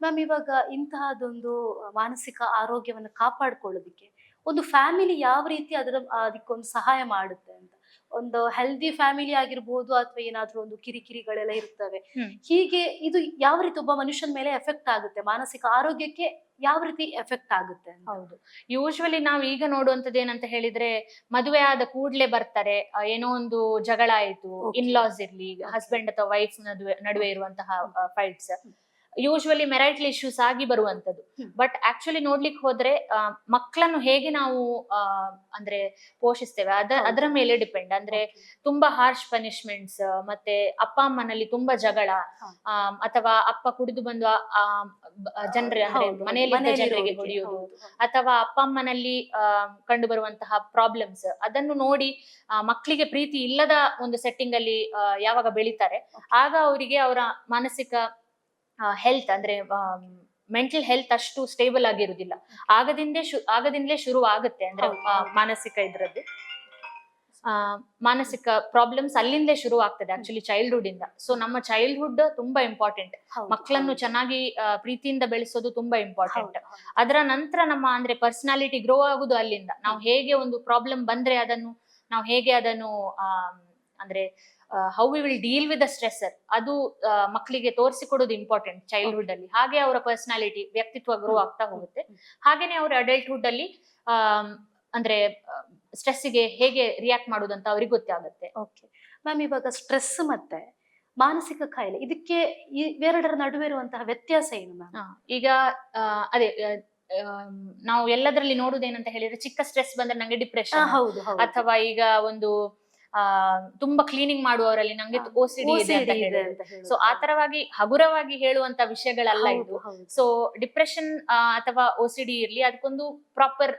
ಮ್ಯಾಮ್, ಇವಾಗ ಇಂತಹದೊಂದು ಮಾನಸಿಕ ಆರೋಗ್ಯವನ್ನು ಕಾಪಾಡ್ಕೊಳ್ಳೋದಿಕ್ಕೆ ಒಂದು ಫ್ಯಾಮಿಲಿ ಯಾವ ರೀತಿ ಅದಕ್ಕೊಂದು ಸಹಾಯ ಮಾಡುತ್ತೆ ಅಂತ? ಒಂದು ಹೆಲ್ದಿ ಫ್ಯಾಮಿಲಿ ಆಗಿರ್ಬೋದು, ಅಥವಾ ಏನಾದ್ರೂ ಒಂದು ಕಿರಿಕಿರಿಗಳೆಲ್ಲ ಇರ್ತವೆ, ಹೀಗೆ ಇದು ಯಾವ ರೀತಿ ಒಬ್ಬ ಮನುಷ್ಯನ ಮೇಲೆ ಎಫೆಕ್ಟ್ ಆಗುತ್ತೆ, ಮಾನಸಿಕ ಆರೋಗ್ಯಕ್ಕೆ ಯಾವ ರೀತಿ ಎಫೆಕ್ಟ್ ಆಗುತ್ತೆ? ಹೌದು, ಯೂಶುವಲಿ ನಾವು ಈಗ ನೋಡುವಂತದ್ದು ಏನಂತ ಹೇಳಿದ್ರೆ, ಮದುವೆ ಆದ ಕೂಡ್ಲೆ ಬರ್ತಾರೆ, ಏನೋ ಒಂದು ಜಗಳ ಆಯ್ತು, ಇನ್ಲಾಸ್ ಇರ್ಲಿ, ಹಸ್ಬೆಂಡ್ ಅಥವಾ ವೈಫ್ ನಡುವೆ ಇರುವಂತಹ ಫೈಟ್ಸ್, ಯೂಶುವಲಿ ಮೆರೈಟಲ್ ಇಶ್ಯೂಸ್ ಆಗಿ ಬರುವಂತದ್ದು. ಬಟ್ ಆಕ್ಚುಲಿ ನೋಡ್ಲಿಕ್ಕೆ ಹೋದ್ರೆ, ಮಕ್ಕಳನ್ನು ಹೇಗೆ ನಾವು ಅಂದ್ರೆ ಪೋಷಿಸ್ತೇವೆ ಅದರ ಮೇಲೆ ಡಿಪೆಂಡ್. ಅಂದ್ರೆ ತುಂಬಾ ಹಾರ್ಶ್ ಪನಿಷ್ಮೆಂಟ್ಸ್, ಮತ್ತೆ ಅಪ್ಪ ಅಮ್ಮನಲ್ಲಿ ತುಂಬಾ ಜಗಳ, ಅಥವಾ ಅಪ್ಪ ಕುಡಿದು ಬಂದು ಜನರ ಅಂದ್ರೆ ಮನೆಯಲ್ಲಿ ಜನರಿಗೆ ಹೊಡೆಯುವುದು, ಅಥವಾ ಅಪ್ಪ ಅಮ್ಮನಲ್ಲಿ ಕಂಡು ಬರುವಂತಹ ಪ್ರಾಬ್ಲಮ್ಸ್, ಅದನ್ನು ನೋಡಿ ಮಕ್ಕಳಿಗೆ ಪ್ರೀತಿ ಇಲ್ಲದ ಒಂದು ಸೆಟ್ಟಿಂಗ್ ಅಲ್ಲಿ ಯಾವಾಗ ಬೆಳಿತಾರೆ, ಆಗ ಅವರಿಗೆ ಅವರ ಮಾನಸಿಕ ಹೆಲ್ತ್ ಅಂದ್ರೆ ಮೆಂಟಲ್ ಹೆಲ್ತ್ ಅಷ್ಟು ಸ್ಟೇಬಲ್ ಆಗಿರುವುದಿಲ್ಲ. ಆಗದಿಂದಲೇ ಶುರು ಆಗುತ್ತೆ. ಅಂದ್ರೆ ಮಾನಸಿಕ ಇದ್ರದ್ದು ಮಾನಸಿಕ ಪ್ರಾಬ್ಲಮ್ಸ್ ಅಲ್ಲಿಂದಲೇ ಶುರು ಆಗ್ತದೆ ಆಕ್ಚುಲಿ, ಚೈಲ್ಡ್ಹುಡ್ ಇಂದ. ಸೊ ನಮ್ಮ ಚೈಲ್ಡ್ಹುಡ್ ತುಂಬಾ ಇಂಪಾರ್ಟೆಂಟ್. ಮಕ್ಕಳನ್ನು ಚೆನ್ನಾಗಿ ಪ್ರೀತಿಯಿಂದ ಬೆಳೆಸೋದು ತುಂಬಾ ಇಂಪಾರ್ಟೆಂಟ್. ಅದರ ನಂತರ ನಮ್ಮ ಅಂದ್ರೆ ಪರ್ಸನಾಲಿಟಿ ಗ್ರೋ ಆಗುದು ಅಲ್ಲಿಂದ. ನಾವು ಹೇಗೆ ಒಂದು ಪ್ರಾಬ್ಲಮ್ ಬಂದ್ರೆ ನಾವು ಹೇಗೆ ಅದನ್ನು ಅಂದ್ರೆ how we will deal with the stressor, ಅದು ಮಕ್ಕಳಿಗೆ ತೋರಿಸಿಕೊಡೋದು ಇಂಪಾರ್ಟೆಂಟ್ ಚೈಲ್ಡ್ಹುಡ್ ಅಲ್ಲಿ. ಹಾಗೆ ಅವರ ಪರ್ಸನಾಲಿಟಿ, ವ್ಯಕ್ತಿತ್ವ ಗ್ರೋ ಆಗ್ತಾ ಹೋಗುತ್ತೆ. ಹಾಗೇನೆ ಅವರು ಅಡಲ್ಟ್ಹುಡ್ ಅಲ್ಲಿ ಅಂದ್ರೆ ಸ್ಟ್ರೆಸ್ಸಿಗೆ ಹೇಗೆ ರಿಯಾಕ್ಟ್ ಮಾಡೋದಂತ ಅವ್ರಿಗೆ ಗೊತ್ತಾಗುತ್ತೆ. ಓಕೆ ಮ್ಯಾಮ್, ಇವಾಗ ಸ್ಟ್ರೆಸ್ ಮತ್ತೆ ಮಾನಸಿಕ ಕಾಯಿಲೆ, ಇದಕ್ಕೆ ಇವೆರಡರ ನಡುವೆ ಇರುವಂತಹ ವ್ಯತ್ಯಾಸ ಏನು ಮ್ಯಾಮ್? ಈಗ ಅದೇ ನಾವು ಎಲ್ಲದರಲ್ಲಿ ನೋಡುದೇನಂತ ಹೇಳಿದ್ರೆ, ಚಿಕ್ಕ ಸ್ಟ್ರೆಸ್ ಬಂದ್ರೆ ನಂಗೆ ಡಿಪ್ರೆಷನ್, ಅಥವಾ ಈಗ ಒಂದು ತುಂಬಾ ಕ್ಲೀನಿಂಗ್ ಮಾಡುವವರಲ್ಲಿ ನಂಗೆ OCD ಇದೆ ಅಂತ ಹೇಳಿದ್ರೆ, ಸೊ ಆ ತರವಾಗಿ ಹಗುರವಾಗಿ ಹೇಳುವಂತ ವಿಷಯಗಳಲ್ಲ ಇದು. ಸೊ ಡಿಪ್ರೆಷನ್ ಅಥವಾ OCD ಇರ್ಲಿ, ಅದಕ್ಕೊಂದು ಪ್ರಾಪರ್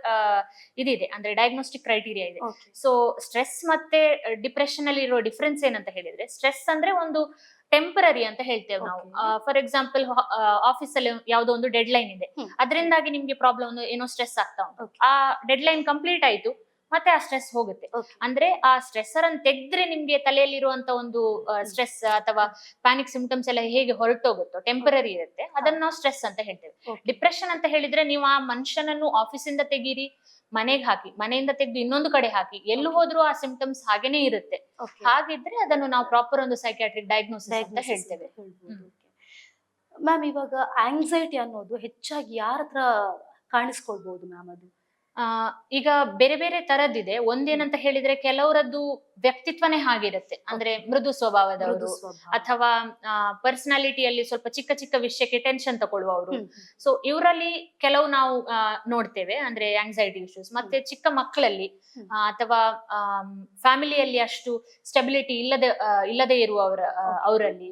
ಇದಿದೆ, ಅಂದ್ರೆ ಡಯಾಗ್ನೋಸ್ಟಿಕ್ ಕ್ರೈಟೀರಿಯಾ ಇದೆ. ಸೊ ಸ್ಟ್ರೆಸ್ ಮತ್ತೆ ಡಿಪ್ರೆಷನ್ ಅಲ್ಲಿ ಇರೋ ಡಿಫ್ರೆನ್ಸ್ ಏನಂತ ಹೇಳಿದ್ರೆ, ಸ್ಟ್ರೆಸ್ ಅಂದ್ರೆ ಒಂದು ಟೆಂಪರರಿ ಅಂತ ಹೇಳ್ತೇವೆ ನಾವು. ಫಾರ್ ಎಕ್ಸಾಂಪಲ್, ಆಫೀಸ್ ಅಲ್ಲಿ ಯಾವ್ದೋ ಒಂದು ಡೆಡ್ ಲೈನ್ ಇದೆ, ಅದರಿಂದಾಗಿ ನಿಮ್ಗೆ ಪ್ರಾಬ್ಲಮ್ ಏನೋ ಸ್ಟ್ರೆಸ್ ಆಗ್ತಾ ಉಂಟು. ಆ ಡೆಡ್ ಲೈನ್ ಕಂಪ್ಲೀಟ್ ಆಯ್ತು, ಮತ್ತೆ ಆ ಸ್ಟ್ರೆಸ್ ಹೋಗುತ್ತೆ. ಅಂದ್ರೆ ಆ ಸ್ಟ್ರೆಸ್ಸರ್ ಅನ್ನು ತೆಗೆದ್ರೆ ನಿಮ್ಗೆ ತಲೆಯಲ್ಲಿರುವಂತ ಒಂದು ಸ್ಟ್ರೆಸ್ ಅಥವಾ ಪ್ಯಾನಿಕ್ ಸಿಂಪ್ಟಮ್ಸ್ ಎಲ್ಲ ಹೇಗೆ ಹೊರಟೋಗುತ್ತೋ, ಟೆಂಪರರಿ ಇರುತ್ತೆ, ಅದನ್ನ ನಾವು ಸ್ಟ್ರೆಸ್ ಅಂತ ಹೇಳ್ತೇವೆ. ಡಿಪ್ರೆಷನ್ ಅಂತ ಹೇಳಿದ್ರೆ, ನೀವು ಆ ಮನುಷ್ಯನನ್ನು ಆಫೀಸಿಂದ ತೆಗೀರಿ, ಮನೆಗೆ ಹಾಕಿ, ಮನೆಯಿಂದ ತೆಗೆದು ಇನ್ನೊಂದು ಕಡೆ ಹಾಕಿ, ಎಲ್ಲೂ ಹೋದ್ರೂ ಆ ಸಿಂಪ್ಟಮ್ಸ್ ಹಾಗೇನೆ ಇರುತ್ತೆ. ಹಾಗಿದ್ರೆ ಅದನ್ನು ನಾವು ಪ್ರಾಪರ್ ಒಂದು ಸೈಕ್ಯಾಟ್ರಿಕ್ ಡಯಾಗ್ನೋಸಿಸ್ ಅಂತ ಹೇಳ್ತೇವೆ. ಮ್ಯಾಮ್, ಇವಾಗ ಆಂಗ್ಸೈಟಿ ಅನ್ನೋದು ಹೆಚ್ಚಾಗಿ ಯಾರ ಹತ್ರ ಕಾಣಿಸ್ಕೊಳ್ಬಹುದು ಮ್ಯಾಮ್? ಅದು ಈಗ ಬೇರೆ ಬೇರೆ ತರದಿದೆ. ಒಂದೇನಂತ ಹೇಳಿದ್ರೆ ಕೆಲವರದ್ದು ವ್ಯಕ್ತಿತ್ವನೇ ಹಾಗಿರುತ್ತೆ, ಅಂದ್ರೆ ಮೃದು ಸ್ವಭಾವದವರು, ಅಥವಾ ಪರ್ಸನಾಲಿಟಿಯಲ್ಲಿ ಸ್ವಲ್ಪ ಚಿಕ್ಕ ಚಿಕ್ಕ ವಿಷಯಕ್ಕೆ ಟೆನ್ಷನ್ ತಗೊಳ್ಳುವವರು. ಸೊ ಇವರಲ್ಲಿ ಕೆಲವು ನಾವು ನೋಡ್ತೇವೆ, ಅಂದ್ರೆ ಆಂಗ್ಸೈಟಿ ಇಶ್ಯೂಸ್. ಮತ್ತೆ ಚಿಕ್ಕ ಮಕ್ಕಳಲ್ಲಿ ಅಥವಾ ಫ್ಯಾಮಿಲಿಯಲ್ಲಿ ಅಷ್ಟು ಸ್ಟೆಬಿಲಿಟಿ ಇಲ್ಲದೆ ಇರುವವರ ಅವರಲ್ಲಿ.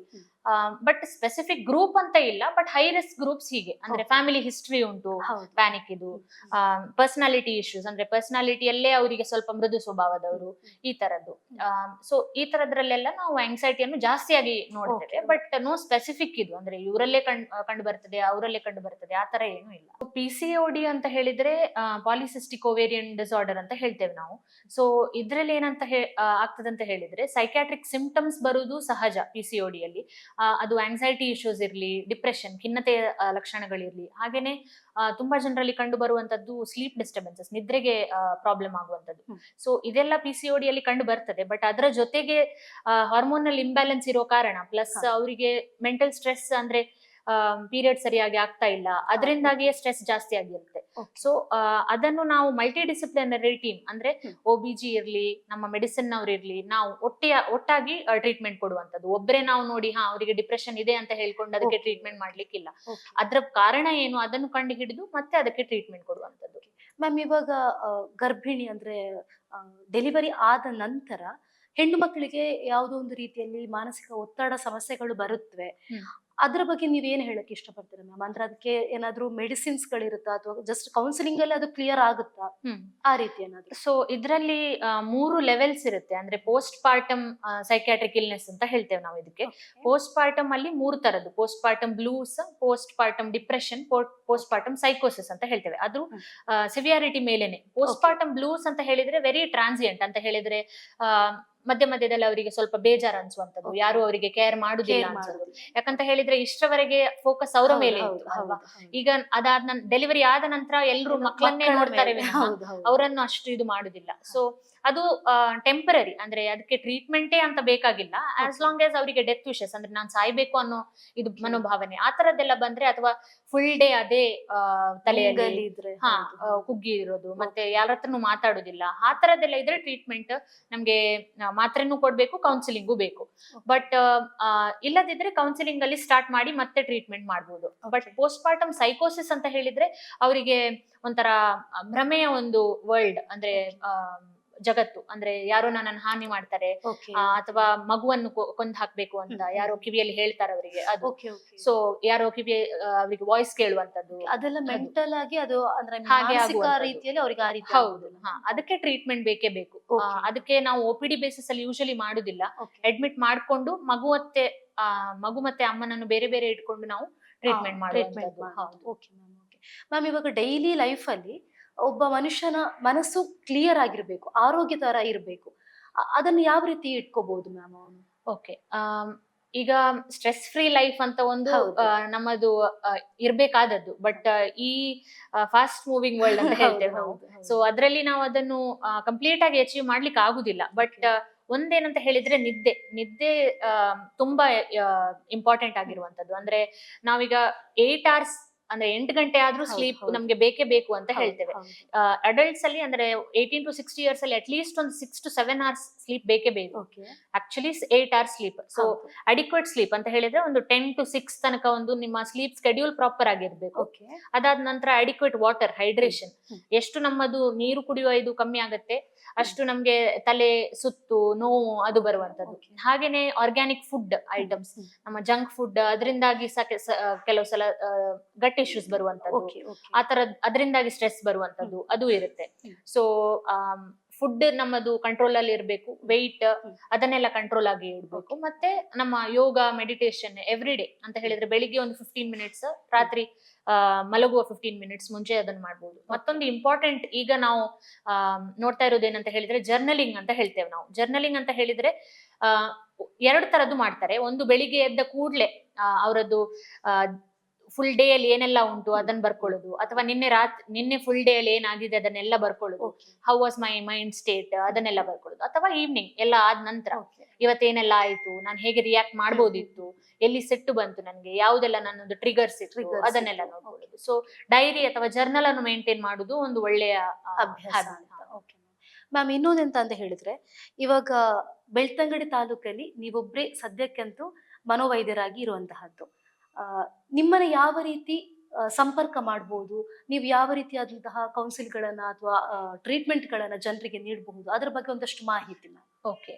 ಬಟ್ ಸ್ಪೆಸಿಫಿಕ್ ಗ್ರೂಪ್ ಅಂತ ಇಲ್ಲ, ಬಟ್ ಹೈ ರಿಸ್ಕ್ ಗ್ರೂಪ್ಸ್ ಹೀಗೆ, ಅಂದ್ರೆ ಫ್ಯಾಮಿಲಿ ಹಿಸ್ಟ್ರಿ ಉಂಟು, ಪ್ಯಾನಿಕ್ ಇದು, ಪರ್ಸನಾಲಿಟಿ ಇಶ್ಯೂಸ್, ಅಂದ್ರೆ ಪರ್ಸನಾಲಿಟಿಯಲ್ಲೇ ಅವರಿಗೆ ಸ್ವಲ್ಪ ಮೃದು ಸ್ವಭಾವದವರು, ಈ ತರದ್ದು. ಸೊ ಈ ತರದ್ರಲ್ಲೆಲ್ಲ ನಾವು ಆಂಗ್ಸೈಟಿಯನ್ನು ಜಾಸ್ತಿಯಾಗಿ ನೋಡ್ತೇವೆ. ಬಟ್ ನೋ ಸ್ಪೆಸಿಫಿಕ್ ಇದು, ಅಂದ್ರೆ ಇವರಲ್ಲೇ ಕಂಡು ಬರ್ತದೆ, ಅವರಲ್ಲೇ ಕಂಡು ಬರ್ತದೆ, ಆ ತರ ಏನು ಇಲ್ಲ. PCOD ಅಂತ ಹೇಳಿದ್ರೆ ಪಾಲಿಸಿಸ್ಟಿಕ್ ಓವೇರಿಯನ್ ಡಿಸಾರ್ಡರ್ ಅಂತ ಹೇಳ್ತೇವೆ ನಾವು. ಸೊ ಇದ್ರಲ್ಲಿ ಏನಂತ ಆಗ್ತದಂತ ಹೇಳಿದ್ರೆ, ಸೈಕ್ಯಾಟ್ರಿಕ್ ಸಿಂಪ್ಟಮ್ಸ್ ಬರುವುದು ಸಹಜ PCOD ಯಲ್ಲಿ. ಅದು ಆಂಗ್ಸೈಟಿ ಇಶ್ಯೂಸ್ ಇರ್ಲಿ, ಡಿಪ್ರೆಷನ್, ಖಿನ್ನತೆಯ ಲಕ್ಷಣಗಳಿರ್ಲಿ, ಹಾಗೇನೆ ತುಂಬಾ ಜನರಲ್ಲಿ ಕಂಡು ಬರುವಂತದ್ದು ಸ್ಲೀಪ್ ಡಿಸ್ಟರ್ಬೆನ್ಸಸ್, ನಿದ್ರೆಗೆ ಪ್ರಾಬ್ಲಮ್ ಆಗುವಂತದ್ದು. ಸೊ ಇದೆಲ್ಲ PCOD ಯಲ್ಲಿ ಕಂಡು ಬರ್ತದೆ. ಬಟ್ ಅದರ ಜೊತೆಗೆ ಹಾರ್ಮೋನಲ್ ಇಂಬ್ಯಾಲೆನ್ಸ್ ಇರೋ ಕಾರಣ, ಪ್ಲಸ್ ಅವರಿಗೆ ಮೆಂಟಲ್ ಸ್ಟ್ರೆಸ್, ಅಂದ್ರೆ ಪೀರಿಯಡ್ ಸರಿಯಾಗಿ ಆಗ್ತಾ ಇಲ್ಲ, ಅದರಿಂದಾಗಿಯೇ ಸ್ಟ್ರೆಸ್ ಜಾಸ್ತಿ ಆಗಿರುತ್ತೆ. ಸೊ ಅದನ್ನು ನಾವು ಮಲ್ಟಿ ಡಿಸಿಪ್ಲಿನರಿ ಟೀಮ್, ಅಂದ್ರೆ OBG ಇರ್ಲಿ, ನಮ್ಮ ಮೆಡಿಸಿನ್ ನವ್ರು ಇರ್ಲಿ, ನಾವು ಒಟ್ಟಾಗಿ ಟ್ರೀಟ್ಮೆಂಟ್ ಕೊಡುವಂತದ್ದು. ಒಬ್ಬರೇ ನಾವು ನೋಡಿ ಅವರಿಗೆ ಡಿಪ್ರೆಷನ್ ಇದೆ ಅಂತ ಹೇಳ್ಕೊಂಡು ಅದಕ್ಕೆ ಟ್ರೀಟ್ಮೆಂಟ್ ಮಾಡ್ಲಿಕ್ಕಿಲ್ಲ. ಅದ್ರ ಕಾರಣ ಏನು ಅದನ್ನು ಕಂಡು ಹಿಡಿದು ಮತ್ತೆ ಅದಕ್ಕೆ ಟ್ರೀಟ್ಮೆಂಟ್ ಕೊಡುವಂತದ್ದು. ಮ್ಯಾಮ್, ಇವಾಗ ಗರ್ಭಿಣಿ ಅಂದ್ರೆ ಡೆಲಿವರಿ ಆದ ನಂತರ ಹೆಣ್ಣು ಮಕ್ಕಳಿಗೆ ಯಾವುದೋ ಒಂದು ರೀತಿಯಲ್ಲಿ ಮಾನಸಿಕ ಒತ್ತಡ ಸಮಸ್ಯೆಗಳು ಬರುತ್ತವೆ. ಅದ್ರ ಬಗ್ಗೆ ನೀವೇನ್ ಹೇಳಕ್ ಇಷ್ಟಪಡ್ತೀರಾ ಮ್ಯಾಮ್? ಅಂದ್ರೆ ಅದಕ್ಕೆ ಏನಾದ್ರು ಮೆಡಿಸಿನ್ಸ್ ಗಳಿರುತ್ತಾ, ಅಥವಾ ಜಸ್ಟ್ ಕೌನ್ಸಿಲಿಂಗ್ ಅಲ್ಲಿ ಅದು ಕ್ಲಿಯರ್ ಆಗುತ್ತಾ, ಆ ರೀತಿ ಏನಾದ್ರು? ಸೊ ಇದ್ರಲ್ಲಿ 3 ಲೆವೆಲ್ಸ್ ಇರುತ್ತೆ. ಅಂದ್ರೆ ಪೋಸ್ಟ್ ಪಾರ್ಟಮ್ ಸೈಕ್ಯಾಟ್ರಿಕ್ ಇಲ್ನೆಸ್ ಅಂತ ಹೇಳ್ತೇವೆ ನಾವು ಇದಕ್ಕೆ. ಪೋಸ್ಟ್ ಪಾರ್ಟಮ್ ಅಲ್ಲಿ 3 ತರದ್ದು: post partum blues, post partum depression, post partum ಸೈಕೋಸಿಸ್ ಅಂತ ಹೇಳ್ತೇವೆ. ಅದು ಸಿವಿಯಾರಿಟಿ ಮೇಲೇನೆ. ಪೋಸ್ಟ್ ಪಾರ್ಟಮ್ ಬ್ಲೂಸ್ ಅಂತ ಹೇಳಿದ್ರೆ ವೆರಿ ಟ್ರಾನ್ಸಿಯಂಟ್ ಅಂತ ಹೇಳಿದ್ರೆ, ಮಧ್ಯ ಮಧ್ಯದಲ್ಲಿ ಅವರಿಗೆ ಸ್ವಲ್ಪ ಬೇಜಾರು ಅನ್ಸುವಂತದ್ದು, ಯಾರು ಅವರಿಗೆ ಕೇರ್ ಮಾಡುದಿಲ್ಲ ಅನ್ಸೋದು. ಯಾಕಂತ ಹೇಳಿದ್ರೆ ಇಷ್ಟವರೆಗೆ ಫೋಕಸ್ ಅವರ ಮೇಲೆ ಇತ್ತು ಅಲ್ವಾ. ಈಗ ಅದಾದ ಡೆಲಿವರಿ ಆದ ನಂತರ ಎಲ್ಲರೂ ಮಕ್ಕಳನ್ನೇ ನೋಡ್ತಾರೆ, ಅವರನ್ನು ಅಷ್ಟು ಇದು ಮಾಡುದಿಲ್ಲ. ಸೊ ಅದು ಟೆಂಪರರಿ, ಅಂದ್ರೆ ಅದಕ್ಕೆ ಟ್ರೀಟ್ಮೆಂಟೇ ಅಂತ ಬೇಕಾಗಿಲ್ಲ. ಆಸ್ ಲಾಂಗ್ ಆಸ್ ಅವರಿಗೆ ಡೆತ್ ವಿಶಸ್, ಅಂದ್ರೆ ನಾನ್ ಸಾಯ್ಬೇಕು ಅನ್ನೋ ಇದು ಮನೋಭಾವನೆ, ಆ ತರದ್ದೆಲ್ಲ ಬಂದ್ರೆ, ಅಥವಾ ಫುಲ್ ಡೇ ಅದೇ ತಲೆಯಲ್ಲಿ ಕುಗ್ಗಿ ಇರೋದು, ಮತ್ತೆ ಯಾರ ಹತ್ರನು ಮಾತಾಡುದಿಲ್ಲ, ಆ ತರದ್ದೆಲ್ಲ ಇದ್ರೆ ಟ್ರೀಟ್ಮೆಂಟ್ ನಮ್ಗೆ ಮಾತ್ರೆನೂ ಕೊಡ್ಬೇಕು, ಕೌನ್ಸಿಲಿಂಗು ಬೇಕು. ಬಟ್ ಇಲ್ಲದಿದ್ರೆ ಕೌನ್ಸಿಲಿಂಗ್ ಅಲ್ಲಿ ಸ್ಟಾರ್ಟ್ ಮಾಡಿ ಮತ್ತೆ ಟ್ರೀಟ್ಮೆಂಟ್ ಮಾಡ್ಬೋದು. ಬಟ್ ಪೋಸ್ಟ್ ಪಾರ್ಟಮ್ ಸೈಕೋಸಿಸ್ ಅಂತ ಹೇಳಿದ್ರೆ ಅವರಿಗೆ ಒಂಥರ ಭ್ರಮೆಯ ಒಂದು ವರ್ಲ್ಡ್, ಅಂದ್ರೆ ಜಗತ್ತು, ಅಂದ್ರೆ ಯಾರೋ ನನ್ನನ್ನು ಹಾನಿ ಮಾಡ್ತಾರೆ, ಅಥವಾ ಮಗುವನ್ನು ಕೊಂದು ಹಾಕ್ಬೇಕು ಅಂತ ಯಾರೋ ಕಿವಿಯಲ್ಲಿ ಹೇಳ್ತಾರೆ ಅವರಿಗೆ, ಅದು. ಸೊ ಯಾರೋ ಕಿವಿ ಅವರಿಗೆ ವಾಯ್ಸ್ ಕೇಳುವಂತದ್ದು, ಅದೆಲ್ಲ ಮೆಂಟಲ್ ಆಗಿ ಅದು, ಅಂದ್ರೆ ಮಾನಸಿಕ ರೀತಿಯಲ್ಲಿ ಅವರಿಗೆ ಆ ರೀತಿ. ಹೌದು, ಅದಕ್ಕೆ ಟ್ರೀಟ್ಮೆಂಟ್ ಬೇಕೇ ಬೇಕು. ಅದಕ್ಕೆ ನಾವು OPD ಬೇಸಿಸ್ ಅಲ್ಲಿ ಯೂಶಲಿ ಮಾಡುದಿಲ್ಲ. ಅಡ್ಮಿಟ್ ಮಾಡ್ಕೊಂಡು ಮಗು ಮತ್ತೆ ಅಮ್ಮನನ್ನು ಬೇರೆ ಬೇರೆ ಇಟ್ಕೊಂಡು ನಾವು ಟ್ರೀಟ್ಮೆಂಟ್ ಮಾಡುವಂತದ್ದು. ಮ್ಯಾಮ್, ಇವಾಗ ಡೈಲಿ ಲೈಫ್ ಅಲ್ಲಿ ಒಬ್ಬ ಮನುಷ್ಯನ ಮನಸ್ಸು ಕ್ಲಿಯರ್ ಆಗಿರ್ಬೇಕು, ಆರೋಗ್ಯ ತರ ಇರ್ಬೇಕು, ಅದನ್ನು ಯಾವ ರೀತಿ ಇಟ್ಕೋಬಹುದು ಮ್ಯಾಮ್ ಅವನು? ಓಕೆ, ಈಗ ಸ್ಟ್ರೆಸ್ ಫ್ರೀ ಲೈಫ್ ಅಂತ ಒಂದು ನಮ್ಮದು ಇರ್ಬೇಕಾದದ್ದು. ಬಟ್ ಈ ಫಾಸ್ಟ್ ಮೂವಿಂಗ್ ವರ್ಲ್ಡ್ ಅಂತ ಹೇಳ್ತೇವೆ ನಾವು. ಸೊ ಅದ್ರಲ್ಲಿ ನಾವು ಅದನ್ನು ಕಂಪ್ಲೀಟ್ ಆಗಿ ಅಚೀವ್ ಮಾಡ್ಲಿಕ್ಕೆ ಆಗುದಿಲ್ಲ. ಬಟ್ ಒಂದೇನಂತ ಹೇಳಿದ್ರೆ ನಿದ್ದೆ ತುಂಬಾ ಇಂಪಾರ್ಟೆಂಟ್ ಆಗಿರುವಂತದ್ದು. ಅಂದ್ರೆ ನಾವೀಗ 8 hours, ಅಂದ್ರೆ 8 ಗಂಟೆ ಆದ್ರೂ ಸ್ಲೀಪ್ ನಮ್ಗೆ ಬೇಕೇ ಬೇಕು ಅಂತ ಹೇಳ್ತೇವೆ. ಅಡಲ್ಟ್ಸ್ ಅಲ್ಲಿ, ಅಂದ್ರೆ 18 to 60 years ಅಲ್ಲಿ ಅಟ್ಲೀಸ್ಟ್ ಒಂದು 6 to 7 hours ಸ್ಲೀಪ್ ಬೇಕೇ ಬೇಕು. Actually 8 hours sleep. So adequate sleep ಅಂತ ಹೇಳಿದ್ರೆ ಒಂದು 10 to 6 ತನಕ ಒಂದು ನಿಮ್ಮ ಸ್ಲೀಪ್ ಸ್ಕೆಡ್ಯೂಲ್ ಪ್ರಾಪರ್ ಆಗಿರ್ಬೇಕು. ಅದಾದ ನಂತರ ಅಡಿಕ್ವೇಟ್ ವಾಟರ್, ಹೈಡ್ರೇಷನ್. ಎಷ್ಟು ನಮ್ಮದು ನೀರು ಕುಡಿಯುವ ಇದು ಕಮ್ಮಿ ಆಗತ್ತೆ, ಅಷ್ಟು ನಮ್ಗೆ ತಲೆ ಸುತ್ತು, ನೋವು ಅದು ಬರುವಂತದ್ದು. ಹಾಗೇನೆ ಆರ್ಗ್ಯಾನಿಕ್ ಫುಡ್ ಐಟಮ್ಸ್, ನಮ್ಮ ಜಂಕ್ ಫುಡ್, ಅದರಿಂದಾಗಿ ಕೆಲವು ಸಲ ಗಟ್ ಇಶ್ಯೂಸ್ ಬರುವಂತದ್ದು, ಆ ತರ ಅದರಿಂದಾಗಿ ಸ್ಟ್ರೆಸ್ ಬರುವಂತದ್ದು ಅದು ಇರುತ್ತೆ. ಸೊ ಫುಡ್ ನಮ್ಮದು ಕಂಟ್ರೋಲ್ ಅಲ್ಲಿ ಇರ್ಬೇಕು, ವೆಯ್ಟ್ ಅದನ್ನೆಲ್ಲ ಕಂಟ್ರೋಲ್ ಆಗಿ ಇಡ್ಬೇಕು. ಮತ್ತೆ ನಮ್ಮ ಯೋಗ, ಮೆಡಿಟೇಷನ್ ಎವ್ರಿ ಡೇ ಅಂತ ಹೇಳಿದ್ರೆ ಬೆಳಿಗ್ಗೆ ಒಂದು 15 minutes, ರಾತ್ರಿ ಮಲಗುವ 15 minutes ಮುಂಚೆ ಅದನ್ನ ಮಾಡ್ಬೋದು. ಮತ್ತೊಂದು ಇಂಪಾರ್ಟೆಂಟ್, ಈಗ ನಾವು ನೋಡ್ತಾ ಇರೋದೇನಂತ ಹೇಳಿದ್ರೆ ಜರ್ನಲಿಂಗ್ ಅಂತ ಹೇಳ್ತೇವೆ ನಾವು. ಜರ್ನಲಿಂಗ್ ಅಂತ ಹೇಳಿದ್ರೆ 2 ತರದ್ದು ಮಾಡ್ತಾರೆ. ಒಂದು ಬೆಳಿಗ್ಗೆ ಎದ್ದ ಕೂಡ್ಲೆ ಅವರದ್ದು ಫುಲ್ ಡೇ ಅಲ್ಲಿ ಏನೆಲ್ಲ ಉಂಟು ಅದನ್ನ ಬರ್ಕೊಳ್ಳೋದು, ಅಥವಾ ನಿನ್ನೆ ಫುಲ್ ಡೇ ಅಲ್ಲಿ ಏನಾಗಿದೆ ಅದನ್ನೆಲ್ಲ ಬರ್ಕೊಳ್ಳೋದು, how was my mind state ಅದನ್ನೆಲ್ಲ ಬರ್ಕೊಳ್ಳೋದು. ಅಥವಾ ಈವ್ನಿಂಗ್ ಎಲ್ಲ ಆದ ನಂತರ ಇವತ್ತೇನೆಲ್ಲ ಆಯ್ತು, ನಾನು ಹೇಗೆ ರಿಯಾಕ್ಟ್ ಮಾಡ್ಬೋದಿತ್ತು, ಎಲ್ಲಿ ಸಿಟ್ಟು ಬಂತು ನನಗೆ, ಯಾವ್ದೆಲ್ಲ ನನ್ನೊಂದು ಟ್ರಿಗರ್ಸ್ ಇತ್ತು ಅದನ್ನೆಲ್ಲ ನೋಡ್ಕೊಳ್ಳೋದು. ಸೊ ಡೈರಿ ಅಥವಾ ಜರ್ನಲ್ ಅನ್ನು ಮೇಂಟೈನ್ ಮಾಡುದು ಒಂದು ಒಳ್ಳೆಯ ಅಭ್ಯಾಸ ಅಂತ. ಮ್ಯಾಮ್ ಇನ್ನೊಂದೆಂತ ಅಂತ ಹೇಳಿದ್ರೆ, ಇವಾಗ ಬೆಳ್ತಂಗಡಿ ತಾಲೂಕಲ್ಲಿ ನೀವೊಬ್ರೇ ಸದ್ಯಕ್ಕಂತೂ ಮನೋವೈದ್ಯರಾಗಿ ಇರುವಂತಹದ್ದು. ನಿಮ್ಮನ್ನ ಯಾವ ರೀತಿ ಸಂಪರ್ಕ ಮಾಡ್ಬೋದು, ನೀವು ಯಾವ ರೀತಿಯಾದಂತಹ ಕೌನ್ಸಿಲ್ಗಳನ್ನ ಅಥವಾ ಟ್ರೀಟ್ಮೆಂಟ್ಗಳನ್ನ ಜನರಿಗೆ ನೀಡಬಹುದು, ಅದ್ರ ಬಗ್ಗೆ ಒಂದಷ್ಟು ಮಾಹಿತಿ ಮ್ಯಾಮ್. ಓಕೆ,